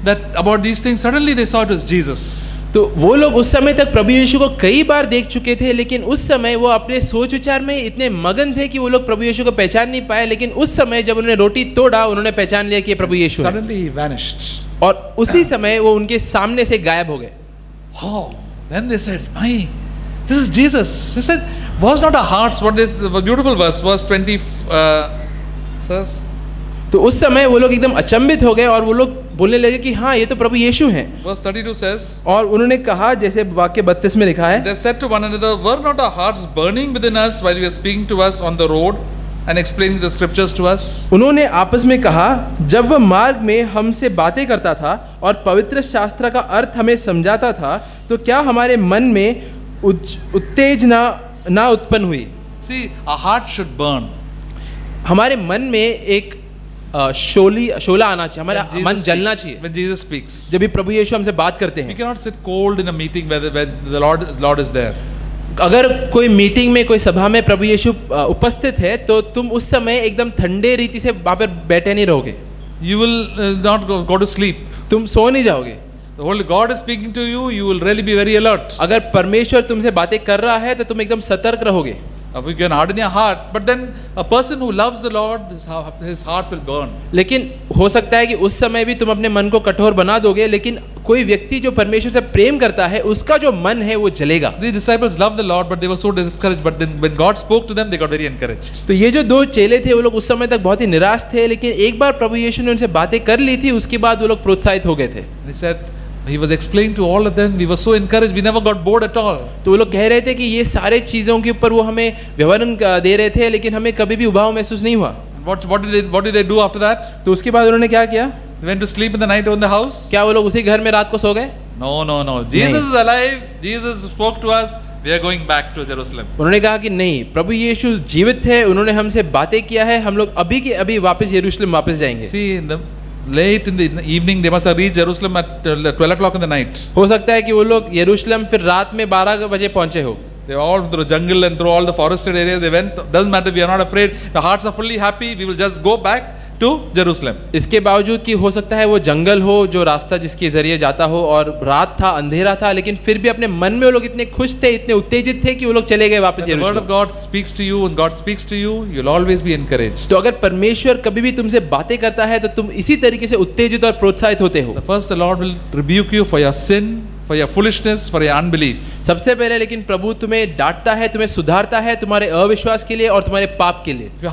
that about these things, suddenly they saw it was Jesus. तो वो लोग उस समय तक प्रभु यीशु को कई बार देख चुके थे, लेकिन उस समय वो अपने सोच विचार में इतने मगन थे कि वो लोग प्रभु यीशु को पहचान नहीं पाए। लेकिन उस समय जब उन्होंने रोटी तोड़ा उन्होंने पहचान लिया कि ये प्रभु यीशु है। Suddenly he vanished. और उसी समय वो उनके सामने से गायब हो गए। Oh, then they said, "My, this is Jesus." They said, "Was not our hearts?" What this beautiful verse 20 says. तो उस समय वो लोग एकदम अचंभित हो गए और वो लोग बोलने लगे कि हाँ ये तो प्रभु यीशु हैं। Verse 32 says. और उन्होंने कहा, जैसे वाक्य 32 में लिखा है, They said to one another, "Were not our hearts burning within us while you were speaking to us on the road and explaining the scriptures to us?" उन्होंने आपस में कहा, जब वह मार्ग में हमसे बातें करता था और पवित्र शास्त्र का अर्थ हमें समझाता था तो क्या हमारे मन में उत्तेजना ना उत्पन्न हुई। See, our heart should burn. हमारे मन में एक शोला आना चाहिए, हमारा मन जलना चाहिए। When Jesus speaks, जब भी प्रभु यीशु हमसे बात करते we हैं। cannot sit cold in a meeting where the Lord is there. अगर कोई मीटिंग में, कोई सभा में प्रभु यीशु उपस्थित है तो तुम उस समय एकदम ठंडे रीति से वहाँ पर बैठे नहीं रहोगे। You will not go to sleep. तुम सो नहीं जाओगे। The Holy God is speaking to you. You will really be very alert. अगर परमेश्वर तुमसे बातें कर रहा है तो तुम एकदम सतर्क रहोगे। You can harden your heart, but then a person who loves the Lord, his heart will burn. लेकिन हो सकता है कि उस समय भी तुम अपने मन को कठोर बना दोगे, लेकिन कोई व्यक्ति जो परमेश्वर से प्रेम करता है उसका जो मन है वो जलेगा। The disciples loved the Lord, but they were so discouraged. But then when God spoke to them, they got very encouraged. तो ये जो दो चेले थे वो लोग उस समय तक बहुत ही निराश थे, लेकिन एक बार प्रभु यीशु ने उनसे बातें कर ली थी, उसके बाद वो लोग प्रोत्साहित हो गए थे। And he said, he was explaining to all of them. We were so encouraged. We never got bored at all. तो वो लोग कह रहे थे कि ये सारे चीज़ों के ऊपर वो हमें विवरण दे रहे थे, लेकिन हमें कभी भी उबाऊ महसूस नहीं हुआ। What did they do after that? तो उसके बाद उन्होंने क्या किया? They went to sleep in the night in the house. क्या वो लोग उसी घर में रात को सो गए? No. Jesus is alive. Jesus spoke to us. We are going back to Jerusalem. उन्होंने कहा कि नहीं, प्रभु यीशु जीवित है, उन्होंने हमसे बातें किया है, हम लोग अभी के अभी वापस यरूशलेम वापस जाएंगे। See, late in the evening they must have reached Jerusalem at 12 o'clock in the night. हो सकता है कि वो लोग यरूशलेम फिर रात में 12 बजे पहुंचे हो। They were all through the jungle and through all the forested areas. They went. Doesn't matter. We are not afraid. The hearts are fully happy. We will just go back to Jerusalem. इसके बावजूद कि हो सकता है वो जंगल हो जो रास्ता जिसके जरिए जाता हो और रात था, अंधेरा था, लेकिन फिर भी अपने मन में वो लोग इतने खुश थे, इतने उत्तेजित थे कि वो लोग चले गए वापस When the word यरूशलेम। of God speaks to you and God speaks to you, you'll always be encouraged. तो अगर परमेश्वर कभी भी तुमसे बातें करता है तो तुम इसी तरीके से उत्तेजित और प्रोत्साहित होते हो। The first, the Lord will rebuke you for your sin, for your foolishness, for your unbelief. सबसे पहले लेकिन प्रभु तुम्हें डांटता है, तुम्हें सुधारता है तुम्हारे अविश्वास के लिए और तुम्हारे पाप के लिए। If you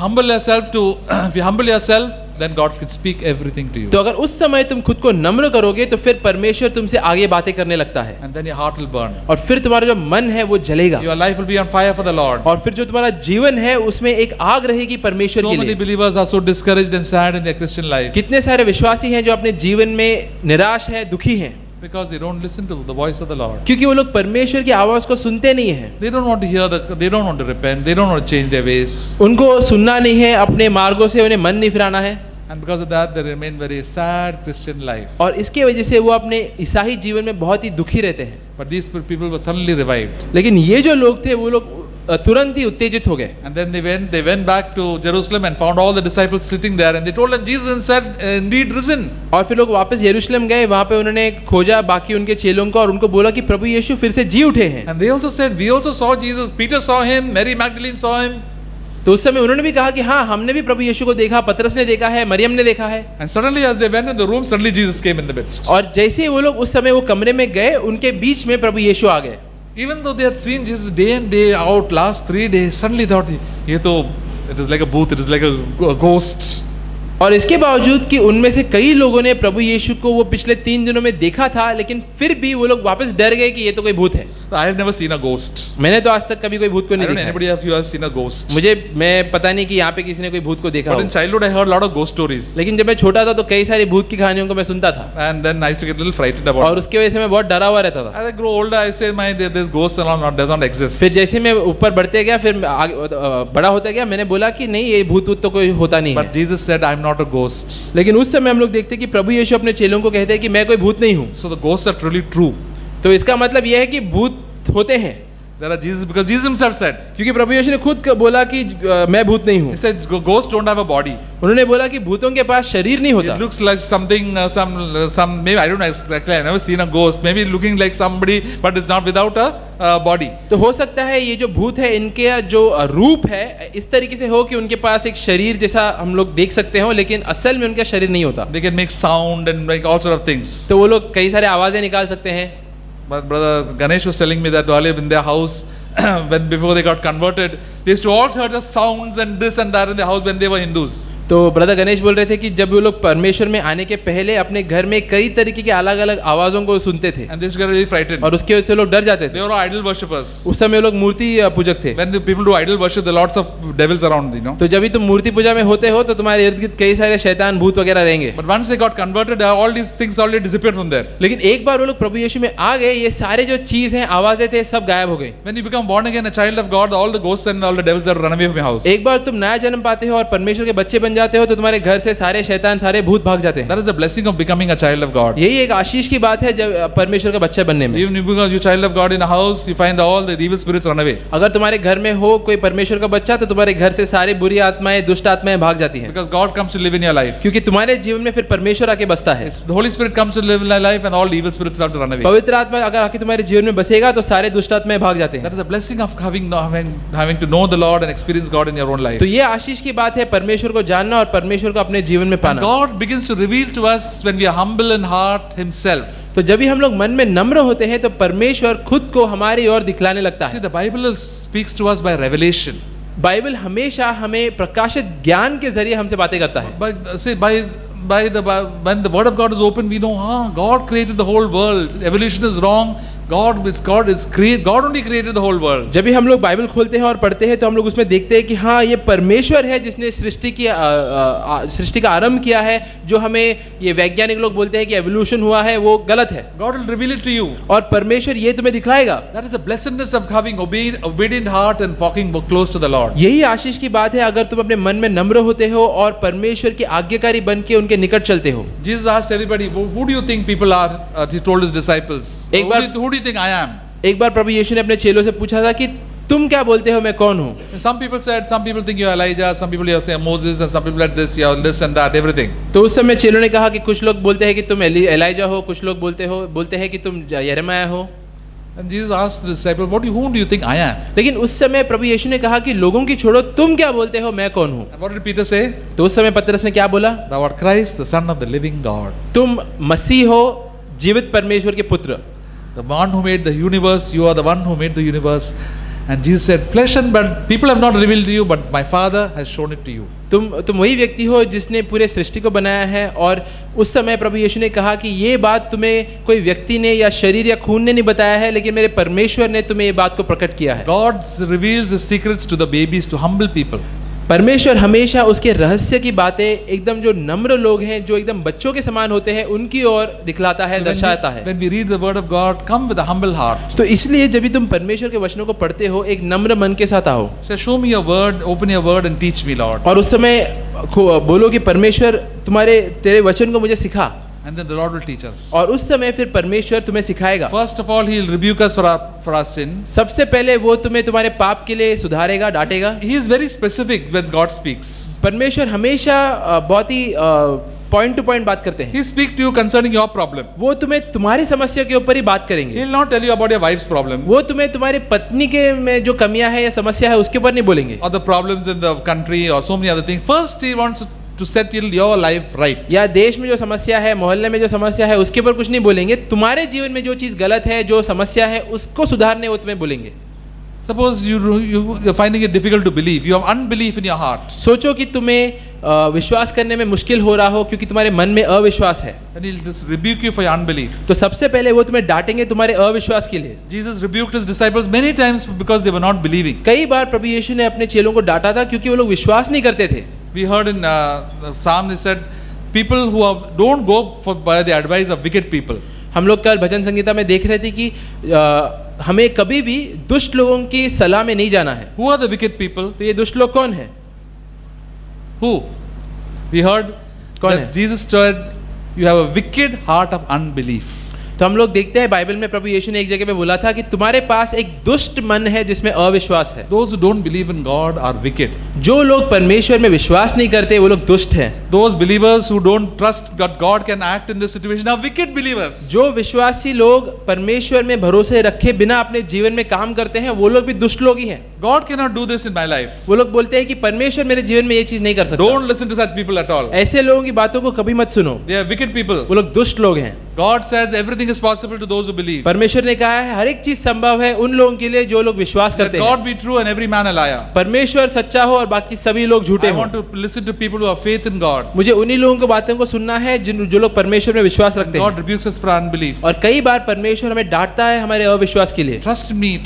humble yourself, then God can speak everything to you. तो अगर उस समय तुम खुद को नम्र करोगे तो फिर परमेश्वर तुमसे आगे बातें करने लगता है And then your heart will burn. और फिर तुम्हारा जो मन है वो जलेगा Your life will be on fire for the Lord. और फिर जो तुम्हारा जीवन है उसमें एक आग रहेगी परमेश्वर So के many लिए। believers are so discouraged and sad in their Christian life कितने सारे विश्वासी हैं जो अपने जीवन में निराश हैं, दुखी हैं, because they don't listen to the voice of the Lord. क्योंकि वो लोग परमेश्वर की आवाज को सुनते नहीं हैं। They don't want to hear they don't want to repent. They don't want to change their ways. उनको सुनना नहीं है, अपने मार्गों से उन्हें मन नहीं फिराना है And because of that, they remain very sad Christian life. और इसके वजह से वो अपने ईसाई जीवन में बहुत ही दुखी रहते हैं। But these people were suddenly revived. लेकिन ये जो लोग थे वो लोग तुरंत ही उत्तेजित हो गए। And then they went back to Jerusalem and found all the disciples sitting there, and they told them Jesus had indeed risen. और फिर लोग वापस यरूशलेम गए, वहाँ पे उन्होंने खोजा बाकी उनके चेलों को और उनको बोला कि प्रभु यीशु फिर से जी उठे हैं। And they also said, we also saw Jesus. Peter saw him, Mary Magdalene saw him. तो उस समय उन्होंने भी कहा कि हाँ, हमने भी प्रभु यीशु को देखा, पतरस ने देखा है, मरियम ने देखा है। And suddenly as they went in the room, suddenly Jesus came in the midst. और जैसे ही वो लोग उस समय वो कमरे में गए, उनके बीच में प्रभु यीशु आ गए। Even though they had seen Jesus day in day out last 3 days, suddenly they thought, ये तो it is like a booth, it is like a ghost. और इसके बावजूद कि उनमें से कई लोगों ने प्रभु यीशु को वो पिछले 3 दिनों में देखा था, लेकिन फिर भी वो लोग वापस डर गए कि ये तो कोई भूत है। I have never seen a ghost. मैंने तो आज तक कभी कोई भूत को I नहीं don't know देखा। anybody of you have seen a ghost. मैं पता नहीं कि यहाँ पे किसी ने कोई भूत को देखा But हो। in childhood I heard a lot of ghost stories. लेकिन जब मैं छोटा था तो कई सारी भूत की कहानियों को मैं सुनता था। And then I used to get a little frightened about और it. उसकी वजह से मैं बहुत डरा हुआ रहता था। As I grow older, I say this ghost does not exist. फिर जैसे मैं ऊपर बढ़ते गया, फिर बड़ा होता गया, मैंने बोला कि नहीं, ये भूत तो कोई होता नहीं But है। Jesus said, I'm not a ghost. लेकिन उस समय हम लोग देखते हैं कि प्रभु यीशु अपने चेलों को कहते हैं कि मैं कोई भूत नहीं हूँ। So the ghosts are truly true. तो इसका मतलब यह है कि भूत होते हैं, There are Jesus, because Jesus himself said, क्योंकि प्रभु यीशु ने खुद बोला कि मैं भूत नहीं हूँ। he said ghosts don't have a body. उन्होंने बोला कि भूतों के पास शरीर नहीं होता। It looks like something, some maybe I don't know exactly. I've never seen a ghost. Maybe looking like somebody, but it's not without a body. तो हो सकता है ये जो भूत है, इनके जो रूप है इस तरीके से हो कि उनके पास एक शरीर जैसा हम लोग देख सकते हो, लेकिन असल में उनका शरीर नहीं होता। They can make sound and like all sort of things. तो वो लोग कई सारे आवाजें निकाल सकते हैं। But brother Ganesh was telling me that earlier in their house, when before they got converted, they used to all hear the sounds and this and that in their house when they were Hindus. तो brother Ganesh बोल रहे थे कि जब वो लोग परमेश्वर में आने के पहले अपने घर में कई तरीके के अलग अलग आवाजों को सुनते थे, And they used to get really frightened. और उसकी वजह से लोग डर जाते थे। They were idol worshippers. उस समय लोग मूर्ति पूजक थे। When the people do idol worship, there are lots of devils around, you know. तो जब भी तुम मूर्ति पूजा में होते हो तो तुम्हारे इर्द गिर्द कई सारे शैतान भूत वगैरह रहेंगे। But once they got converted, all these things already disappeared from there. लेकिन एक बार वो लोग प्रभु यीशु में आ गए, ये सारे जो चीज हैं, आवाजें थे, सब गायब हो गई। When you become born again, a child of God, all the ghosts and all the devils that run away from your house. एक बार तुम नया जन्म पाते हो और परमेश्वर के बच्चे बन जाते हो तो तुम्हारे घर से सारे शैतान, सारे भूत भाग जाते हैं। That is the blessing of becoming a child of God. यही एक आशीष की बात है जब परमेश्वर का बच्चा बनने में। Even if you become a child of God in a house, you find all the evil spirits run away. अगर तुम्हारे घर में हो कोई परमेश्वर का बच्चा तो तुम्हारे घर से सारी बुरी आत्माएं, दुष्ट आत्माएं भाग जाती हैं। Because God comes to live in your life. क्योंकि तुम्हारे जीवन में फिर परमेश्वर आके बसता है। The Holy Spirit comes to live in your life, and all evil spirits have to run away. पवित्र आत्मा अगर आके तुम्हारे जीवन में बसेगा तो सारे दुष्ट आत्माएं भाग जाते हैं। That is the blessing of having to know the Lord and experience God in your own life. तो ये आशीष की बात है, परमेश्वर को जानना और परमेश्वर को अपने जीवन में पाना। God begins to reveal to us when we are humble in heart Himself. तो जब भी हम लोग मन में नम्र होते हैं तो परमेश्वर खुद को हमारी ओर दिखलाने लगता See, है। the Bible speaks to us by revelation. Bible हमेशा हमें प्रकाशित ज्ञान के जरिए हमसे बातें करता है। When the Word of God is open, we know, God created the whole world. Evolution is wrong. God only created the whole world. जब भी हम लोग बाइबल खोलते हैं और पढ़ते हैं तो हम लोग उसमें देखते हैं कि हाँ, ये परमेश्वर है जिसने सृष्टि का आरंभ किया है। जो हमें ये वैज्ञानिक लोग बोलते हैं कि एवोल्यूशन हुआ है, वो गलत है। God will reveal it to you. और परमेश्वर ये तुम्हें दिखलाएगा। That is the blessedness of having obedient heart and walking close to the Lord. यही आशीष की बात है अगर तुम अपने मन में नम्र होते हो और परमेश्वर की आज्ञाकारी बन के उनके निकट चलते हो। Jesus asked everybody, who do you think people are? He told his disciples. Who do you think I am? एक बार प्रभु यीशु ने अपने चेलों से पूछा था कि तुम क्या बोलते हो मैं कौन हूँ? Some people think you are Elijah, some people you say Moses, and some people are this, you are this and that, everything. तो उस समय चेलों ने कहा कि कुछ लोग बोलते हैं कि तुम एलाइजा हो, कुछ लोग बोलते हैं कि तुम यिर्मयाह हो। And Jesus asked the disciples, whom do you think I am? लेकिन उस समय प्रभु यीशु ने कहा कि लोगों की छोड़ो, तुम क्या बोलते हो मैं कौन हूँ? And what did Peter say? तो उस समय पतरस ने क्या बोला? Thou art Christ, the Son of the living God. तुम मसीह हो, जीवित परमेश्वर के पुत्र। The one who made the universe, you are the one who made the universe. And Jesus said, flesh and blood, people have not revealed to you, but my Father has shown it to you. तुम वही व्यक्ति हो जिसने पूरे सृष्टि को बनाया है। और उस समय प्रभु यीशु ने कहा कि ये बात तुम्हें कोई व्यक्ति ने या शरीर या खून ने नहीं बताया है, लेकिन मेरे परमेश्वर ने तुम्हें ये बात को प्रकट किया है। God reveals His secrets to the babies, to humble people. परमेश्वर हमेशा उसके रहस्य की बातें एकदम जो नम्र लोग हैं, जो एकदम बच्चों के समान होते हैं, उनकी ओर दिखलाता है, दर्शाता है। When we read the word of God, come with a humble heart. तो इसलिए जब भी तुम परमेश्वर के वचनों को पढ़ते हो, एक नम्र मन के साथ आओ। Say, show me your word, open your word and teach me, Lord. और उस समय बोलो कि परमेश्वर तेरे वचन को मुझे सिखा। And then the Lord will teach us. और उस समय फिर परमेश्वर तुम्हें सिखाएगा। First of all, He will rebuke us for our sin. सबसे पहले वो तुम्हें तुम्हारे पाप के लिए सुधारेगा, डांटेगा। He is very specific when God speaks. परमेश्वर हमेशा बहुत ही पॉइंट टू पॉइंट बात करते हैं। He speak to you concerning your problem. वो तुम्हें तुम्हारी समस्या के ऊपर ही बात He करेंगे। will not tell you about your wife's problem वो तुम्हें तुम्हारी पत्नी के में जो कमियां है या समस्या है उसके ऊपर नहीं बोलेंगे, or the problems in the country or so many other things. First, He wants to settle your life right. या देश में जो समस्या है, मोहल्ले में जो समस्या है उसके ऊपर कुछ नहीं बोलेंगे। तुम्हारे जीवन में जो चीज गलत है, जो समस्या है, उसको सुधारने वो तुम्हें बोलेंगे। Suppose you're finding it difficult to believe. You have unbelief in your heart. सोचो कि तुम्हें विश्वास करने में मुश्किल हो रहा हो क्योंकि तुम्हारे मन में अविश्वास है, And He'll just rebuke you for your unbelief. तो सबसे पहले वो तुम्हें डांटेंगे तुम्हारे अविश्वास के लिए। Jesus rebuked His disciples many times because they were not believing. कई बार प्रभु यीशु ने अपने चेलों को डांटा था क्योंकि वो लोग विश्वास नहीं करते थे। We heard in the Psalm, He said, people who don't go by the advice of wicked people. हम लोग कल भजन संगीता में देख रहे थे कि हमें कभी भी दुष्ट लोगों की सलाह में नहीं जाना है। Who are the wicked people? तो ये दुष्ट लोग कौन है? Who? We heard कौन that है? Jesus said, you have a wicked heart of unbelief. तो हम लोग देखते हैं बाइबल में प्रभु यीशु ने एक जगह पे बोला था कि तुम्हारे पास एक दुष्ट मन है जिसमें अविश्वास है। Those who don't believe in God are wicked. जो लोग परमेश्वर में विश्वास नहीं करते वो लोग दुष्ट हैं। Those believers who don't trust that God can act in this situation are wicked believers. जो विश्वासी लोग परमेश्वर में भरोसे रखे बिना अपने जीवन में काम करते हैं वो लोग भी दुष्ट लोग ही हैं। God cannot do this in my life. वो लोग बोलते हैं कि परमेश्वर मेरे जीवन में ये चीज नहीं कर सकता। Don't listen to such people at all. ऐसे लोगों की बातों को कभी मत सुनो, They are wicked people. वो लोग दुष्ट लोग हैं। God says everything is possible to those who believe. परमेश्वर ने कहा है हर एक चीज संभव है उन लोगों के लिए जो लोग विश्वास Let करते हैं। God be true and every man a liar. परमेश्वर सच्चा हो और बाकी सभी लोग झूठे I हों। want to listen to people who have faith in God. मुझे उन्हीं लोगों की बातों को सुनना है जो लोग परमेश्वर में विश्वास रखते God हैं। rebukes us for our unbelief. और कई बार परमेश्वर हमें डांटता है हमारे अविश्वास के लिए। Trust me.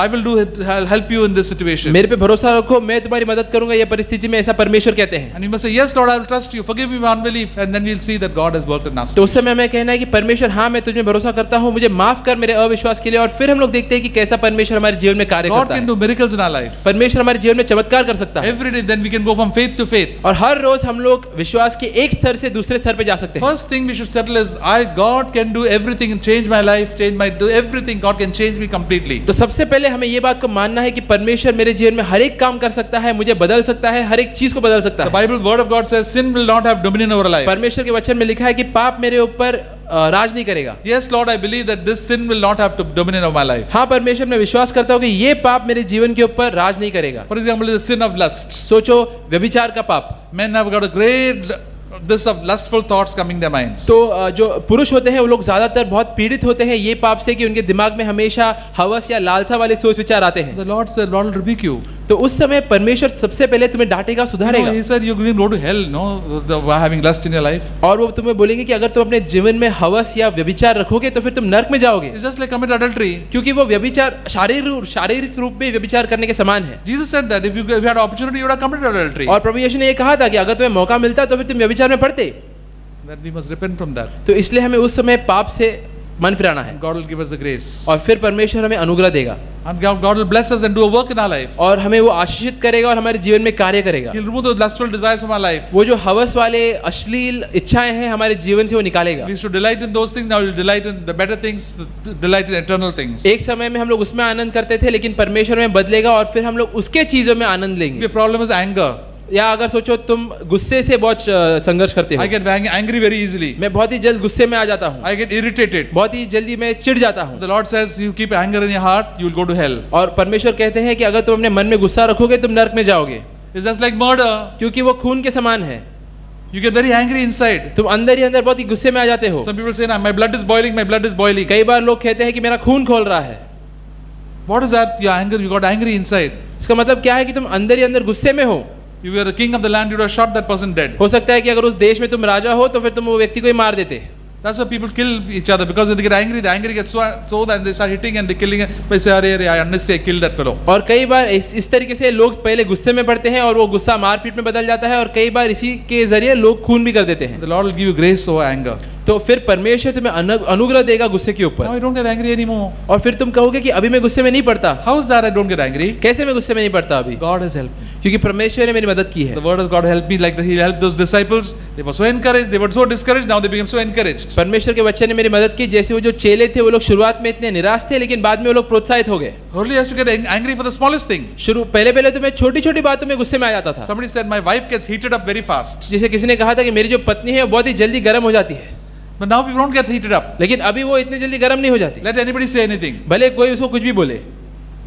I will do it. I'll help you in this situation. मेरे पे भरोसा रखो, मैं तुम्हारी मदद करूंगा, ये परिस्थिति में ऐसा परमेश्वर कहते हैं। And you must say, yes, Lord, I will trust you. Forgive me my unbelief, and then we'll see that God has worked in us. तो उस समय हमें कहना है कि परमेश्वर हाँ मैं तुझमें भरोसा करता हूँ, मुझे माफ कर मेरे अविश्वास के लिए। और फिर हम लोग देखते हैं कि कैसा परमेश्वर हमारे जीवन में कार्य God करता can है। do miracles in our life. परमेश्वर हमारे जीवन में चमत्कार कर सकता है। Every day, then we can go from faith to faith. और हर रोज हम लोग विश्वास के एक स्तर से दूसरे स्तर पे जा सकते हैं। First thing we should settle is, God can do everything and change my life, do everything. God can change me completely. तो सबसे पहले हमें ये बात को मानना है कि परमेश्वर मेरे जीवन में हर एक काम कर सकता है, मुझे बदल सकता है, हर एक चीज को बदल सकता The है। Bible, Word of God says, sin will not have dominion over life. परमेश्वर के वचन में लिखा है कि पाप मेरे ऊपर राज नहीं करेगा। Yes, Lord, I believe that this sin will not have to dominion over my life. हाँ परमेश्वर मैं विश्वास करता हूँ कि ये पाप मेरे जीवन के ऊपर राज नहीं करेगा। For example, the sin of lust. सोचो व्यभिचार का पाप। Men have got a great this of lustful thoughts coming their minds. तो जो पुरुष होते हैं वो लोग ज्यादातर बहुत पीड़ित होते हैं ये पाप से कि उनके दिमाग में हमेशा हवस या लालसा वाले सोच विचार आते हैं। The Lord said, Lord will rebuke you. तो उस समय परमेश्वर सबसे पहले तुम्हें डांटेगा, सुधारेगा। He said, you're going to go to hell, no? Having lust in your life. और वो तुम्हें बोलेंगे कि अगर तुम अपने जीवन में हवस या व्यभिचार रखोगे तो फिर तुम नरक में जाओगे। It's just like commit adultery. क्योंकि वो व्यभिचार शारीरिक रूप में व्यभिचार करने के समान है। Jesus said that if you had opportunity, you would have committed adultery. और प्रभु यीशु ने ये कहा था कि अगर तुम्हें मौका मिलता तो फिर तुम व्यभिचार में पड़ते। That we must repent from that. तो इसलिए हमें उस समय पाप से मन फिराना है। God will give us the grace. और फिर परमेश्वर हमें अनुग्रह देगा। And God will bless us and do a work in our life. और हमें वो आशीषित करेगा और हमारे जीवन में कार्य करेगा। He'll remove those lustful desires from our life. वो जो हवस वाले अश्लील इच्छाएं हैं हमारे जीवन से वो निकालेगा। We used to delight in those things, now we'll delight in the better things, delight in eternal things. एक समय में हम लोग उसमें आनंद करते थे लेकिन परमेश्वर में बदलेगा और फिर हम लोग उसके चीजों में आनंद लेंगे। The problem is anger. या अगर सोचो तुम गुस्से से बहुत संघर्ष करते हो। I get angry very easily. मैं बहुत ही जल्द गुस्से में आ जाता हूँ। I get irritated. बहुत ही जल्दी मैं चिढ़ जाता हूँ। The Lord says, you keep anger in your heart, you will go to hell. और परमेश्वर कहते हैं कि अगर तुम अपने मन में गुस्सा रखोगे तुम नरक में जाओगे। It's just like murder. क्योंकि वो खून के समान है। You get very angry inside. तुम अंदर ही अंदर बहुत ही गुस्से में आ जाते हो। Some people say, my blood is boiling, my blood is boiling. कई बार लोग कहते हैं कि मेरा खून खोल रहा है। What is that? Your anger, you got angry inside. इसका मतलब क्या है कि तुम अंदर ही अंदर गुस्से में हो। If you were the king of the land, you would have shot that person dead. हो सकता है कि अगर उस देश में तुम राजा हो तो फिर तुम वो व्यक्ति को ही मार देते। That's why people kill each other, because when they get angry, the anger gets so that they start hitting and they killing. They say, "Arey, I understand, I killed that fellow." और कई बार इस तरीके से लोग पहले गुस्से में पड़ते हैं और वो गुस्सा मारपीट में बदल जाता है और कई बार इसी के जरिए लोग खून भी कर देते हैं। The Lord will give you grace over anger. तो फिर परमेश्वर तुम्हें अनुग्रह देगा गुस्से के Now ऊपर, I don't get angry anymore. और फिर तुम कहोगे कि अभी मैं गुस्से में नहीं पड़ता। How is that I don't get angry? कैसे मैं गुस्से में नहीं पड़ता अभी? God has helped me. क्योंकि परमेश्वर ने मेरी मदद की है। The word of God helped me, like He helped those disciples. They were so encouraged, they were so discouraged, now they became so encouraged. परमेश्वर के वचन ने मेरी मदद की, जैसे वो जो चेले थे वो लोग शुरुआत में इतने निराश थे, लेकिन बाद में वो लोग प्रोत्साहित हो गए। Earlier I used to get angry for the smallest thing. पहले तो मैं छोटी छोटी बातों में गुस्से में आ जाता था। Somebody said my wife gets heated up very fast. जैसे किसी ने कहा था कि मेरी जो पत्नी है वो बहुत ही जल्दी गर्म हो जाती है, But now we don't get heated up. लेकिन अभी वो इतनी जल्दी गर्म नहीं हो जाती, Let anybody say anything. भले कोई उसको कुछ भी बोले।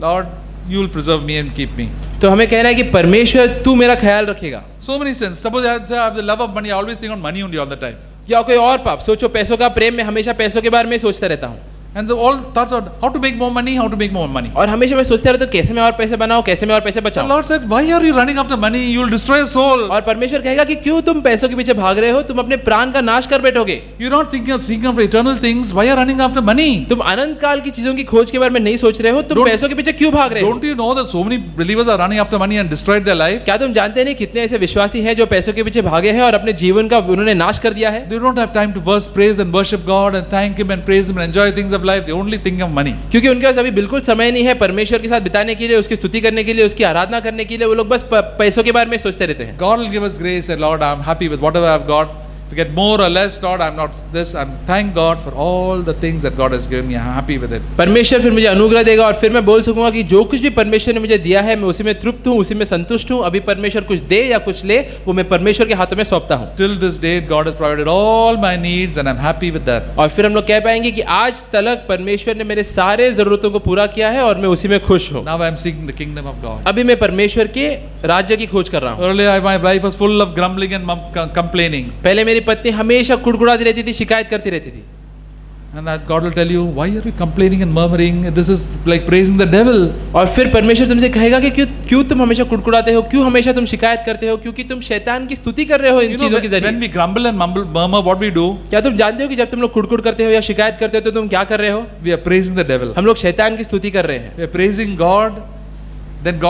Lord, you will preserve me and keep me. तो हमें कहना है कि परमेश्वर तू मेरा ख्याल रखेगा। So many sins. Suppose I say I have the love of money, I always think on money only all the time. या कोई और पाप, सोचो पैसों का प्रेम, में हमेशा पैसों के बारे में सोचता रहता हूँ, And all thoughts are how to make more money, how to make more money. और हमेशा मैं सोचता रहता हूँ कैसे मैं और पैसे बनाऊँ, कैसे मैं और पैसे The बचाऊँ। Lord said, why are you running after money? You will destroy your soul. और परमेश्वर कहेगा कि क्यों तुम पैसों के पीछे भाग रहे हो, तुम अपने प्राण का नाश कर बैठोगे। You're not seeking of eternal things. Why are you running after money? तुम अनंत काल की चीजों की खोज के बारे में नहीं सोच रहे हो, तुम Don't- पैसों के पीछे क्यों भाग रहे हो? Don't you know that so many believers are running after money and destroyed their life? क्या तुम जानते नहीं कितने ऐसे विश्वासी हैं जो पैसों के पीछे भागे हैं और अपने जीवन का उन्होंने नाश कर दिया है? They don't have time to praise and worship God and thank Him and praise Him and enjoy things of life. They only think of money. क्योंकि उनके पास अभी बिल्कुल समय नहीं है परमेश्वर के साथ बिताने के लिए, उसकी स्तुति करने के लिए, उसकी आराधना करने के लिए। वो लोग बस पैसों के बारे में सोचते रहते हैं। God will give us grace and Lord, I'm happy with whatever I've got. If you get more or less, Lord, I'm not this. I'm thank God for all the things that God has given me. I'm happy with it. परमेश्वर फिर मुझे अनुग्रह देगा और फिर मैं बोल सकूंगा कि जो कुछ भी परमेश्वर ने मुझे दिया है मैं उसी में तृप्त हूँ, उसी में संतुष्ट हूँ। अभी परमेश्वर कुछ दे या कुछ ले, वो मैं परमेश्वर के हाथों में सौंपता हूँ। Till this date, God has provided all my needs and I'm happy with that. और फिर हम लोग कह पाएंगे कि आज तक परमेश्वर ने मेरे सारे जरूरतों को पूरा किया है और मैं उसी में खुश हूँ। Now I'm seeking the kingdom of God. अभी मैं परमेश्वर के राज्य की खोज कर रहा हूँ। Earlier, my life was full of grumbling and complaining. पहले मेरी पत्नी हमेशा कुड़कुड़ाती रहती थी, शिकायत करती रहती थी। And that God will tell you, why are you complaining and murmuring? This is like praising the devil. और फिर परमेश्वर तुमसे कहेगा कि क्यों तुम हमेशा कुड़कुड़ाते हो, क्यों हमेशा तुम शिकायत करते हो, क्योंकि तुम शैतान की स्तुति कर रहे हो इन You know, चीजों के when जरिए। we grumble and murmur, what we do? क्या तुम जानते हो कि जब तुम लोग कुड़कुड़ करते हो या शिकायत करते हो तो तुम क्या कर रहे हो? We are praising the devil. हम लोग शैतान की स्तुति कर रहे हैं। We are praising God. Then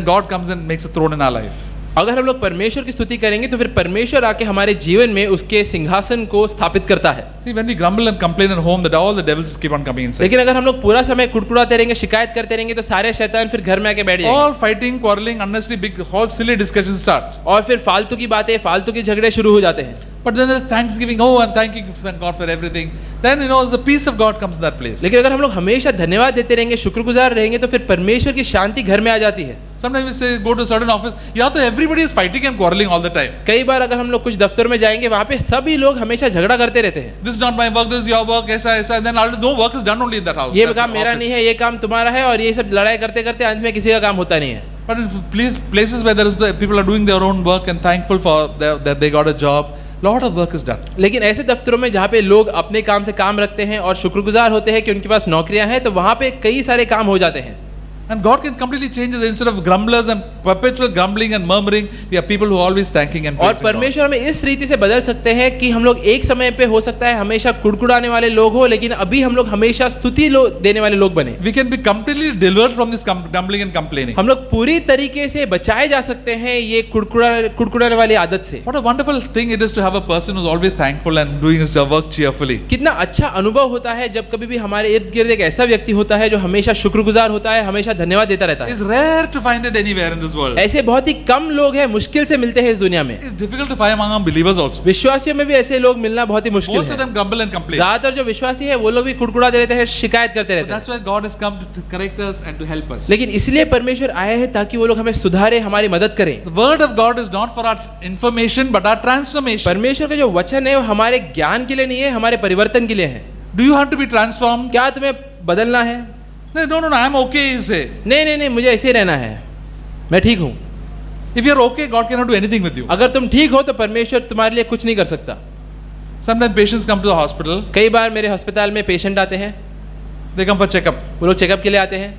God comes and makes a throne in our life. अगर हम लोग परमेश्वर की स्तुति करेंगे तो फिर परमेश्वर आके हमारे जीवन में उसके सिंहासन को स्थापित करता है। See, when we grumble and complain at home, that all the devils keep on coming inside. लेकिन अगर हम लोग पूरा समय कुड़कुड़ाते रहेंगे, शिकायत करते रहेंगे, तो सारे शैतान फिर घर में आके बैठ जाएंगे All fighting, quarreling, unnecessary big, all silly discussions start. और फिर फालतू की बातें, फालतू के झगड़े शुरू हो जाते हैं। But then there's thanksgiving. Oh, I'm thanking God for everything. Then the peace of God comes in that place. लेकिन अगर हम लोग हमेशा धन्यवाद देते रहेंगे, शुक्रगुजार रहेंगे, तो फिर परमेश्वर की शांति घर में आ जाती है। Sometimes we say go to a certain office. Yeah, so everybody is fighting and quarreling all the time. कई बार अगर हम लोग कुछ दफ्तर में जाएंगे, वहाँ पे सभी लोग हमेशा झगड़ा करते रहते हैं। This is not my work. This is your work. ऐसा ऐसा. And then no work is done only in that house. ये that काम मेरा office. नहीं है, ये काम तुम्हारा है, और ये सब लड़ाई करते करते अंत में किसी का काम होता नहीं है। But in places where people are doing their own work and thankful for that they got a job, lot of work is done. लेकिन ऐसे दफ्तरों में जहाँ पे लोग अपने काम से काम रखते हैं और शुक्रगुजार होते हैं कि उनके पास नौकरियां हैं, तो वहाँ पे कई सारे काम हो जाते हैं। And God can completely change it. Instead of grumblers and perpetual grumbling and murmuring, we are people who are always thanking and और praising God. परमेश्वर हमें इस रीति से बदल सकते हैं कि हम लोग एक समय पे हो सकता है हमेशा कुड़कुड़ाने वाले लोग हो, लेकिन अभी हम लोग हमेशा स्तुति देने वाले लोग बने। We can be completely delivered from this grumbling and complaining. हम लोग पूरी तरीके से बचाए जा सकते हैं ये कुड़कुड़ाने वाली आदत से। What a wonderful thing it is to have a person who's always thankful and doing his work cheerfully. कितना अच्छा अनुभव होता है जब कभी भी हमारे इर्द गिर्द एक ऐसा व्यक्ति होता है जो हमेशा शुक्रगुजार होता है, हमेशा धन्यवाद देता रहता है। It's rare to find it anywhere in this world. ऐसे बहुत ही कम लोग हैं, मुश्किल से मिलते हैं इस दुनिया में। It's difficult to find among believers also. विश्वासियों में भी ऐसे लोग मिलना बहुत ही मुश्किल Most of है। them grumble and complain. ज्यादातर जो विश्वासी है वो लोग भी कुड़कुड़ाते रहते हैं, शिकायत करते रहते हैं। That's why God has come to correct us and to help us. लेकिन इसलिए परमेश्वर आए हैं ताकि वो लोग हमें सुधारे, हमारी मदद करें। The word of God is not for our information but our transformation. परमेश्वर का जो वचन है वो हमारे ज्ञान के लिए नहीं है, हमारे परिवर्तन के लिए है। Do you have to be transformed? क्या तुम्हें बदलना है? No, I'm okay, you say. नहीं, मुझे ऐसे ही रहना है, मैं ठीक हूँ। If you're okay, God cannot do anything with you. अगर तुम ठीक हो तो परमेश्वर तुम्हारे लिए कुछ नहीं कर सकता। Sometimes patients come to the hospital. कई बार मेरे अस्पताल में पेशेंट आते हैं, They come for checkup. वो लोग चेकअप के लिए आते हैं।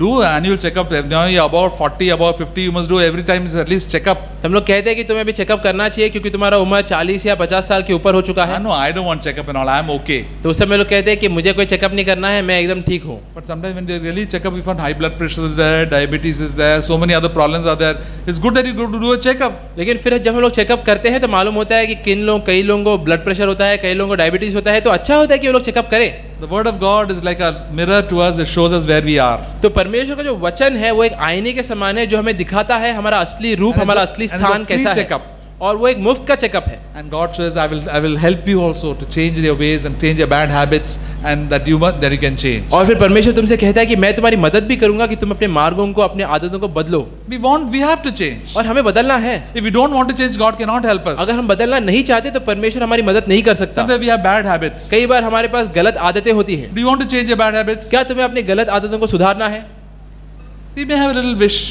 Do annual checkup. Now you're about 40, about 50, you must do every time at least checkup. तो हम लोग कहते हैं कि तुम्हें अभी चेकअप करना चाहिए क्योंकि तुम्हारा उम्र 40 या 50 साल के ऊपर हो चुका है। No, I don't want checkup and all. I am okay. तो उस समय लोग कहते हैं कि मुझे कोई चेकअप नहीं करना है, मैं एकदम ठीक हूँ। But sometimes when they really check up, we find high blood pressure is there, diabetes is there, so many other problems are there. It's good that you go to do a checkup. लेकिन फिर जब हम लोग checkup करते हैं तो मालूम होता है कि कई लोगों को ब्लड प्रेशर होता है, कई लोगों को डायबिटीज होता है, तो अच्छा होता है कि वो लोग चेकअप करें। The word of God is like a mirror to us. It shows us where we are. तो परमेश्वर का जो वचन है वो एक आईने के समान है जो हमें दिखाता है हमारा असली रूप, हमारा असली स्थान कैसा है, और वो एक मुफ्त का चेकअप है। And God says, I will help you also to change your ways and change your bad habits, and that you can change. और फिर परमेश्वर तुमसे कहता है कि मैं तुम्हारी मदद भी करूंगा कि तुम अपने मार्गों को, अपने आदतों को बदलो। We have to change. और हमें बदलना है। If we don't want to change, God cannot help us. अगर हम बदलना नहीं चाहते तो परमेश्वर हमारी मदद नहीं कर सकता। Sometimes we have bad habits. कई बार हमारे पास गलत आदतें होती हैं। Do you want to change your bad habits? क्या तुम्हें अपनी गलत आदतों को सुधारना है? We may have a little wish.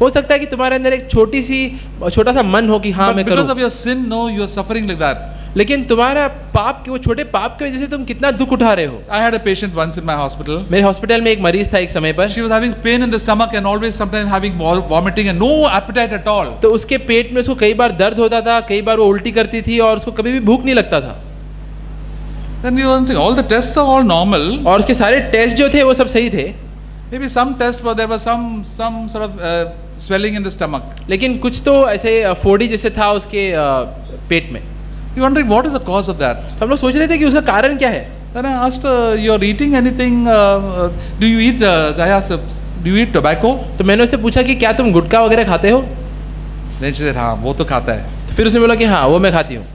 हो सकता है कि तुम्हारे अंदर एक छोटा सा मन हो कि हाँ मैं करूं। Because of your sin, no, you are suffering like that. लेकिन तुम्हारा पाप, वो छोटे पाप की वजह से तुम कितना दुख उठा रहे हो। I had a patient once in my hospital. मेरे हॉस्पिटल में एक मरीज था एक समय पर। She was having pain in the stomach and always sometimes having vomiting and no appetite at all. तो उसके पेट में उसको कई बार दर्द होता था, कई बार वो उल्टी करती थी और उसको कभी भी भूख नहीं लगता था। Then we were saying all the tests are all normal. और उसके सारे टेस्ट जो थे वो सब सही थे। Maybe some tests were there was some sort of swelling in the stomach. लेकिन कुछ तो ऐसे फोड़ी जैसे था उसके पेट में। You wondering what is the cause of that? हम लोग सोच रहे थे कि उसका कारण क्या है। Then I asked, you're eating anything? Do you eat? I asked, do you eat tobacco? तो मैंने उससे पूछा कि क्या तुम गुटखा वगैरह खाते हो? Then she said, हाँ वो तो खाता है। तो फिर उसने बोला कि हाँ वो मैं खाती हूँ।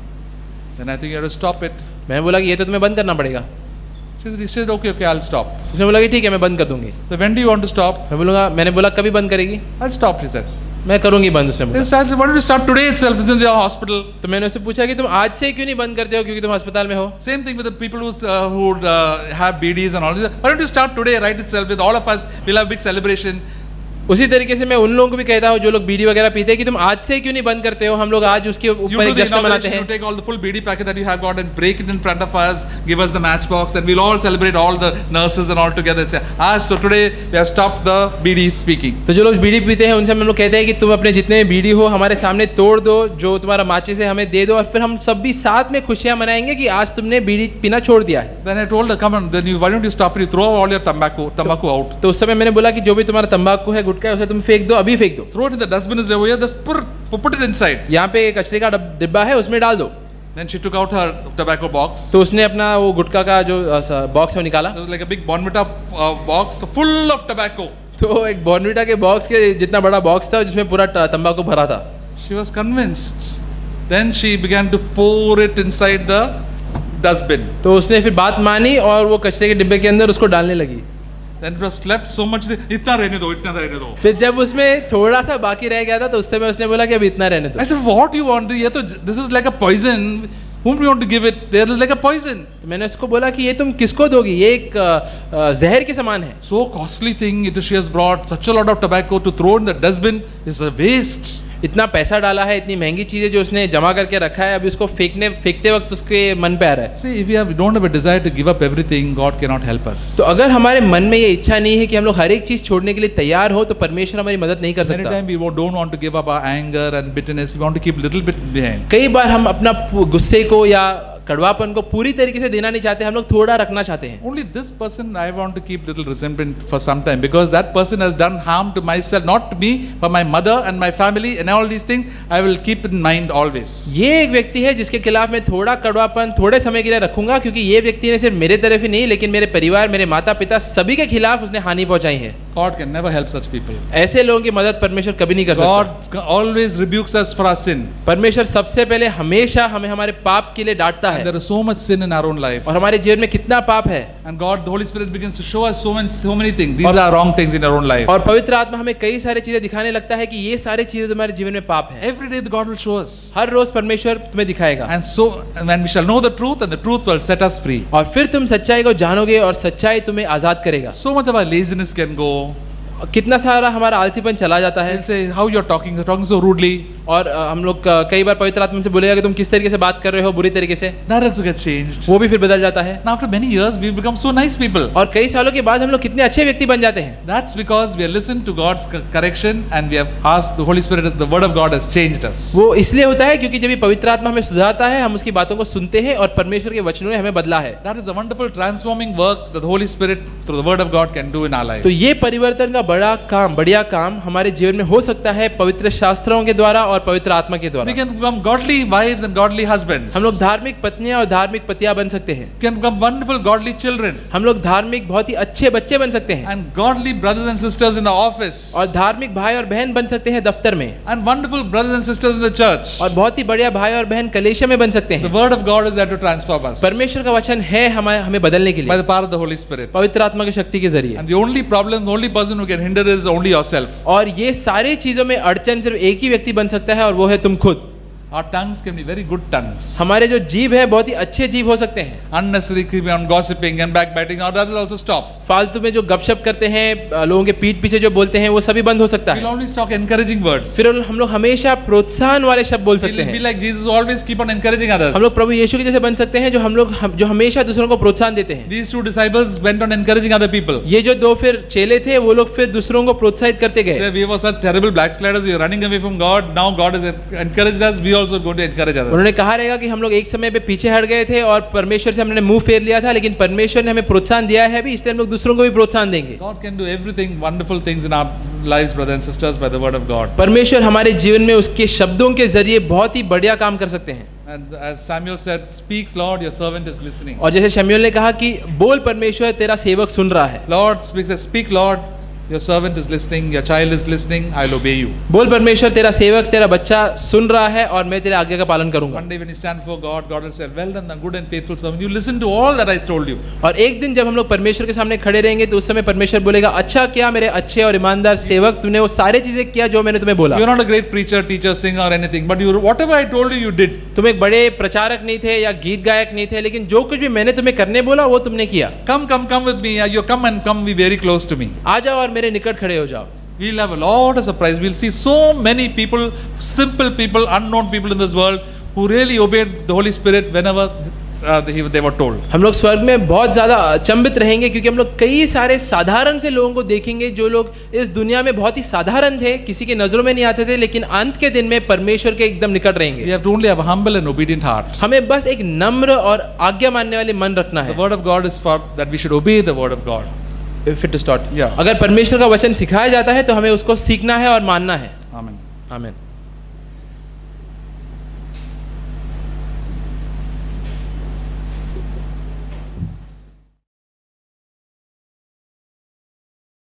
Then I think you have to stop it. मैंने बोला कि ये तो तुम्हें बंद करना पड़ेगा। She said, okay, I'll stop. उसने बोला कि ठीक है मैं बंद कर दूंगी। So when do you want to stop? मैंने बोला कभी बंद करेगी? I'll stop, she said. मैं करूंगी बंद, उसने बोला। Why don't you start today itself in the hospital? तो मैंने उससे पूछा कि तुम आज से क्यों नहीं बंद करते हो क्योंकि तुम अस्पताल में हो? Same thing with the people who have BDs and all this. Why don't you start today right itself with all of us? We'll have big celebration. उसी तरीके से मैं उन लोगों को भी कहता हूँ जो लोग बीड़ी वगैरह पीते हैं कि तुम आज से क्यों नहीं बंद करते हो, हम लोग आज उसके ऊपर एक जश्न मनाते हैं। You take all the full BD packet that you have got and break it in front of us, give us the matchbox, and we'll all celebrate, all the nurses and all together. Say, so today we have stopped the BD speaking. तो जो लोग बीड़ी पीते हैं उनसे हम लोग कहते हैं कि तुम अपने जितने बीड़ी हो हमारे सामने तोड़ दो, जो तुम्हारा माचिस है हमें दे दो, और फिर हम सब भी साथ में खुशियां मनाएंगे कि आज तुमने बीड़ी पीना छोड़ दिया है। Then I told her, come on, then why don't you stop it? You throw all your tobacco out. तो उस समय मैंने बोला कि जो भी तुम्हारा तंबाकू है, गुटखा है, उसे तुम फेंक दो, अभी फेंक दो। Throw it in the dustbin is over here. Just put it inside. यहाँ पे कचरे का डिब्बा है, उसमें डाल दो। Then she took out her tobacco box. तो उसने अपना वो गुटखा का जो बॉक्स है वो निकाला। It was like a big Bonvita box full of tobacco. तो एक बॉर्नविटा के बॉक्स के जितना बड़ा बॉक्स था जिसमें पूरा तंबाकू भरा था। She was convinced. Then she began to pour it inside the dustbin. तो उसने फिर बात मानी और वो कचरे के डिब्बे के अंदर उसको डालने लगी। Then it was left so much. इतना रहने दो. फिर जब उसमें थोड़ा सा बाकी रह गया था तो उस समय उसने बोला कि अब इतना रहने दो। I said, what you want? ये तो this is like a poison. Whom do you want to give it? There is like a poison. तो मैंने उसको बोला कि ये तुम किसको दोगी? ये एक जहर के समान है। So costly thing it she has brought such a lot of tobacco to throw in the dustbin is a waste. इतना पैसा डाला है, इतनी महंगी चीजें जो उसने जमा करके रखा है, अभी उसको फेंकते वक्त उसके मन पे आ रहा है। See, if we don't have a desire to give up everything, God cannot help us. तो अगर हमारे मन में ये इच्छा नहीं है कि हम लोग हर एक चीज छोड़ने के लिए तैयार हो, तो परमेश्वर हमारी मदद नहीं कर सकता। Many times we don't want to give up our anger and bitterness. We want to keep little bit behind. कई बार हम अपना गुस्से को या कड़वापन को पूरी तरीके से देना नहीं चाहते, हम लोग थोड़ा रखना चाहते हैं। Only this person I want to keep little resentment for some time because that person has done harm to myself, not to me, but my mother and my family and all these things I will keep in mind always. ये एक व्यक्ति है जिसके खिलाफ मैं थोड़ा कड़वापन थोड़े समय के लिए रखूंगा, क्योंकि ये व्यक्ति ने सिर्फ मेरे तरफ ही नहीं लेकिन मेरे परिवार, मेरे माता पिता सभी के खिलाफ उसने हानि पहुंचाई है। God can never help such people. ऐसे लोगों की मदद परमेश्वर कभी नहीं कर सकता। God always rebukes us for our sin. परमेश्वर सबसे पहले हमेशा हमें हमारे पाप के लिए डांटता है। And there is so much sin in our own life. और हमारे जीवन में कितना पाप है। And God, the Holy Spirit begins to show us so many things. These are wrong things in our own life. और पवित्र आत्मा हमें कई सारी चीजें दिखाने लगता है कि ये सारी चीजें तुम्हारे जीवन में पाप है। Every day God will show us. हर रोज परमेश्वर तुम्हें दिखाएगा। And so when we shall know the truth, and the truth will set us free. और फिर तुम सच्चाई को जानोगे और सच्चाई तुम्हें आजाद करेगा। So much of our laziness can go. कितना सारा हमारा आलसीपन चला जाता है। He'll say, how you're talking so rudely. और हम लोग कई बार पवित्र आत्मा से बोलेगा कि तुम किस तरीके से बात कर रहे हो, बुरी तरीके से, that also gets changed. वो भी फिर बदल जाता है। And after many years, we've become so nice people. और कई सालों के बाद हम लोग कितने अच्छे व्यक्ति बन जाते हैं। That's because we have listened to God's correction and we have asked the Holy Spirit. The Word of God has changed us. वो इसलिए होता है क्योंकि जब ये पवित्र आत्मा हमें सुधारता है, हम उसकी बातों को सुनते हैं और परमेश्वर के वचनों ने हमें बदला है। That is a wonderful transforming work that the Holy Spirit through the Word of God can do in our life. तो ये परिवर्तन का बढ़िया काम हमारे जीवन में हो सकता है पवित्र शास्त्रों के द्वारा और पवित्र आत्मा के द्वारा। We can become godly wives and godly husbands. हम लोग धार्मिक पत्नियां और धार्मिक पतियां बन सकते हैं। We can become wonderful godly children. हम लोग धार्मिक बहुत ही अच्छे बच्चे बन सकते हैं। And godly brothers and sisters in the office. और धार्मिक भाई और बहन बन सकते हैं दफ्तर में। And wonderful brothers and sisters in the church. और बहुत ही बढ़िया भाई और बहन कलीसिया में बन सकते हैं। The Word of God is there to transform us. परमेश्वर का वचन है हमें बदलने के लिए। By the power of the Holy Spirit. पवित्र आत्मा की शक्ति के जरिए। And the only problem, the only person who can hinder is only yourself. और ये सारी चीजों में अड़चन सिर्फ एक ही व्यक्ति बन सकता है और वो है तुम खुद। Our tongues can be very good tongues. हमारे जो जीभ है बहुत ही अच्छे जीभ हो सकते हैं। Unnecessary creeping and gossiping and backbiting, or that will also stop. फालतू में जो गपशप करते हैं, लोगों के पीठ पीछे जो बोलते हैं, वो सभी बंद हो सकता We'll है। always talk encouraging words. फिर हम लोग हमेशा प्रोत्साहन वाले शब्द बोल सकते We'll be हैं। like Jesus, who always keep on encouraging others. हम लोग प्रभु यीशु के जैसे बन सकते हैं जो हमेशा दूसरों को प्रोत्साहन देते हैं। These two disciples went on encouraging other people. ये जो दो फिर चेले थे वो लोग फिर दूसरों को प्रोत्साहित करते गए। We were such terrible backsliders. We were running away from God. Now God has encouraged us. We also going to encourage others. उन्होंने कहा रहेगा कि हम लोग एक समय पे पीछे हट गए थे और परमेश्वर से हमने मुंह फेर लिया था, लेकिन परमेश्वर ने हमें प्रोत्साहन दिया है भी, इसलिए हम लोग दूसरों को भी प्रोत्साहन देंगे। God can do everything, wonderful things in our lives, brothers and sisters, by the Word of God. परमेश्वर हमारे जीवन में उसके शब्दों के जरिए बहुत ही बढ़िया काम कर सकते हैं। And as Samuel said, "Speak, Lord, your servant is listening." और जैसे शमूएल ने कहा कि बोल परमेश्वर, तेरा सेवक सुन रहा है। Lord speak, Lord, your servant is listening, your child is listening, I'll obey you. बोल परमेश्वर, तेरा सेवक, तेरा बच्चा सुन रहा है और मैं तेरे आज्ञा का पालन करूंगा। One day when you stand before God, God will say, "Well done, the good and faithful servant. You listen to all that I told you." और एक दिन जब हम लोग परमेश्वर के सामने खड़े रहेंगे तो उस समय परमेश्वर बोलेगा, अच्छा किया मेरे अच्छे और ईमानदार सेवक, तूने वो सारी चीजें किया जो मैंने तुम्हें बोला। You're not a great preacher, teacher, singer or anything, but whatever I told you, you did. तुम एक बड़े प्रचारक नहीं थे या गीत गायक नहीं थे, लेकिन जो कुछ भी मैंने तुम्हें करने बोला वो तुमने किया। Come with me. You come be very close to me. आ जाओ और मेरे निकट खड़े हो जाओ। We'll have a lot of surprise. We'll see so many people, simple people, unknown people in this world who really obeyed the Holy Spirit whenever they were told. हम लोग स्वर्ग में बहुत ज़्यादा अचंभित रहेंगे क्योंकि हम लोग कई सारे साधारण से लोगों को देखेंगे जो लोग इस दुनिया में बहुत ही साधारण थे, किसी की नज़रों में नहीं आते थे, लेकिन अंत के दिन में परमेश्वर के एकदम निकट रहेंगे। We have to only have a humble and obedient heart. हमें बस एक नम्र और आज्ञा मानने वाले मन रखना है। The Word of God is for that we should obey the Word of God. Fit to start. Yeah. अगर परमेश्वर का वचन सिखाया जाता है तो हमें उसको सीखना है और मानना है। Amen. आमीन।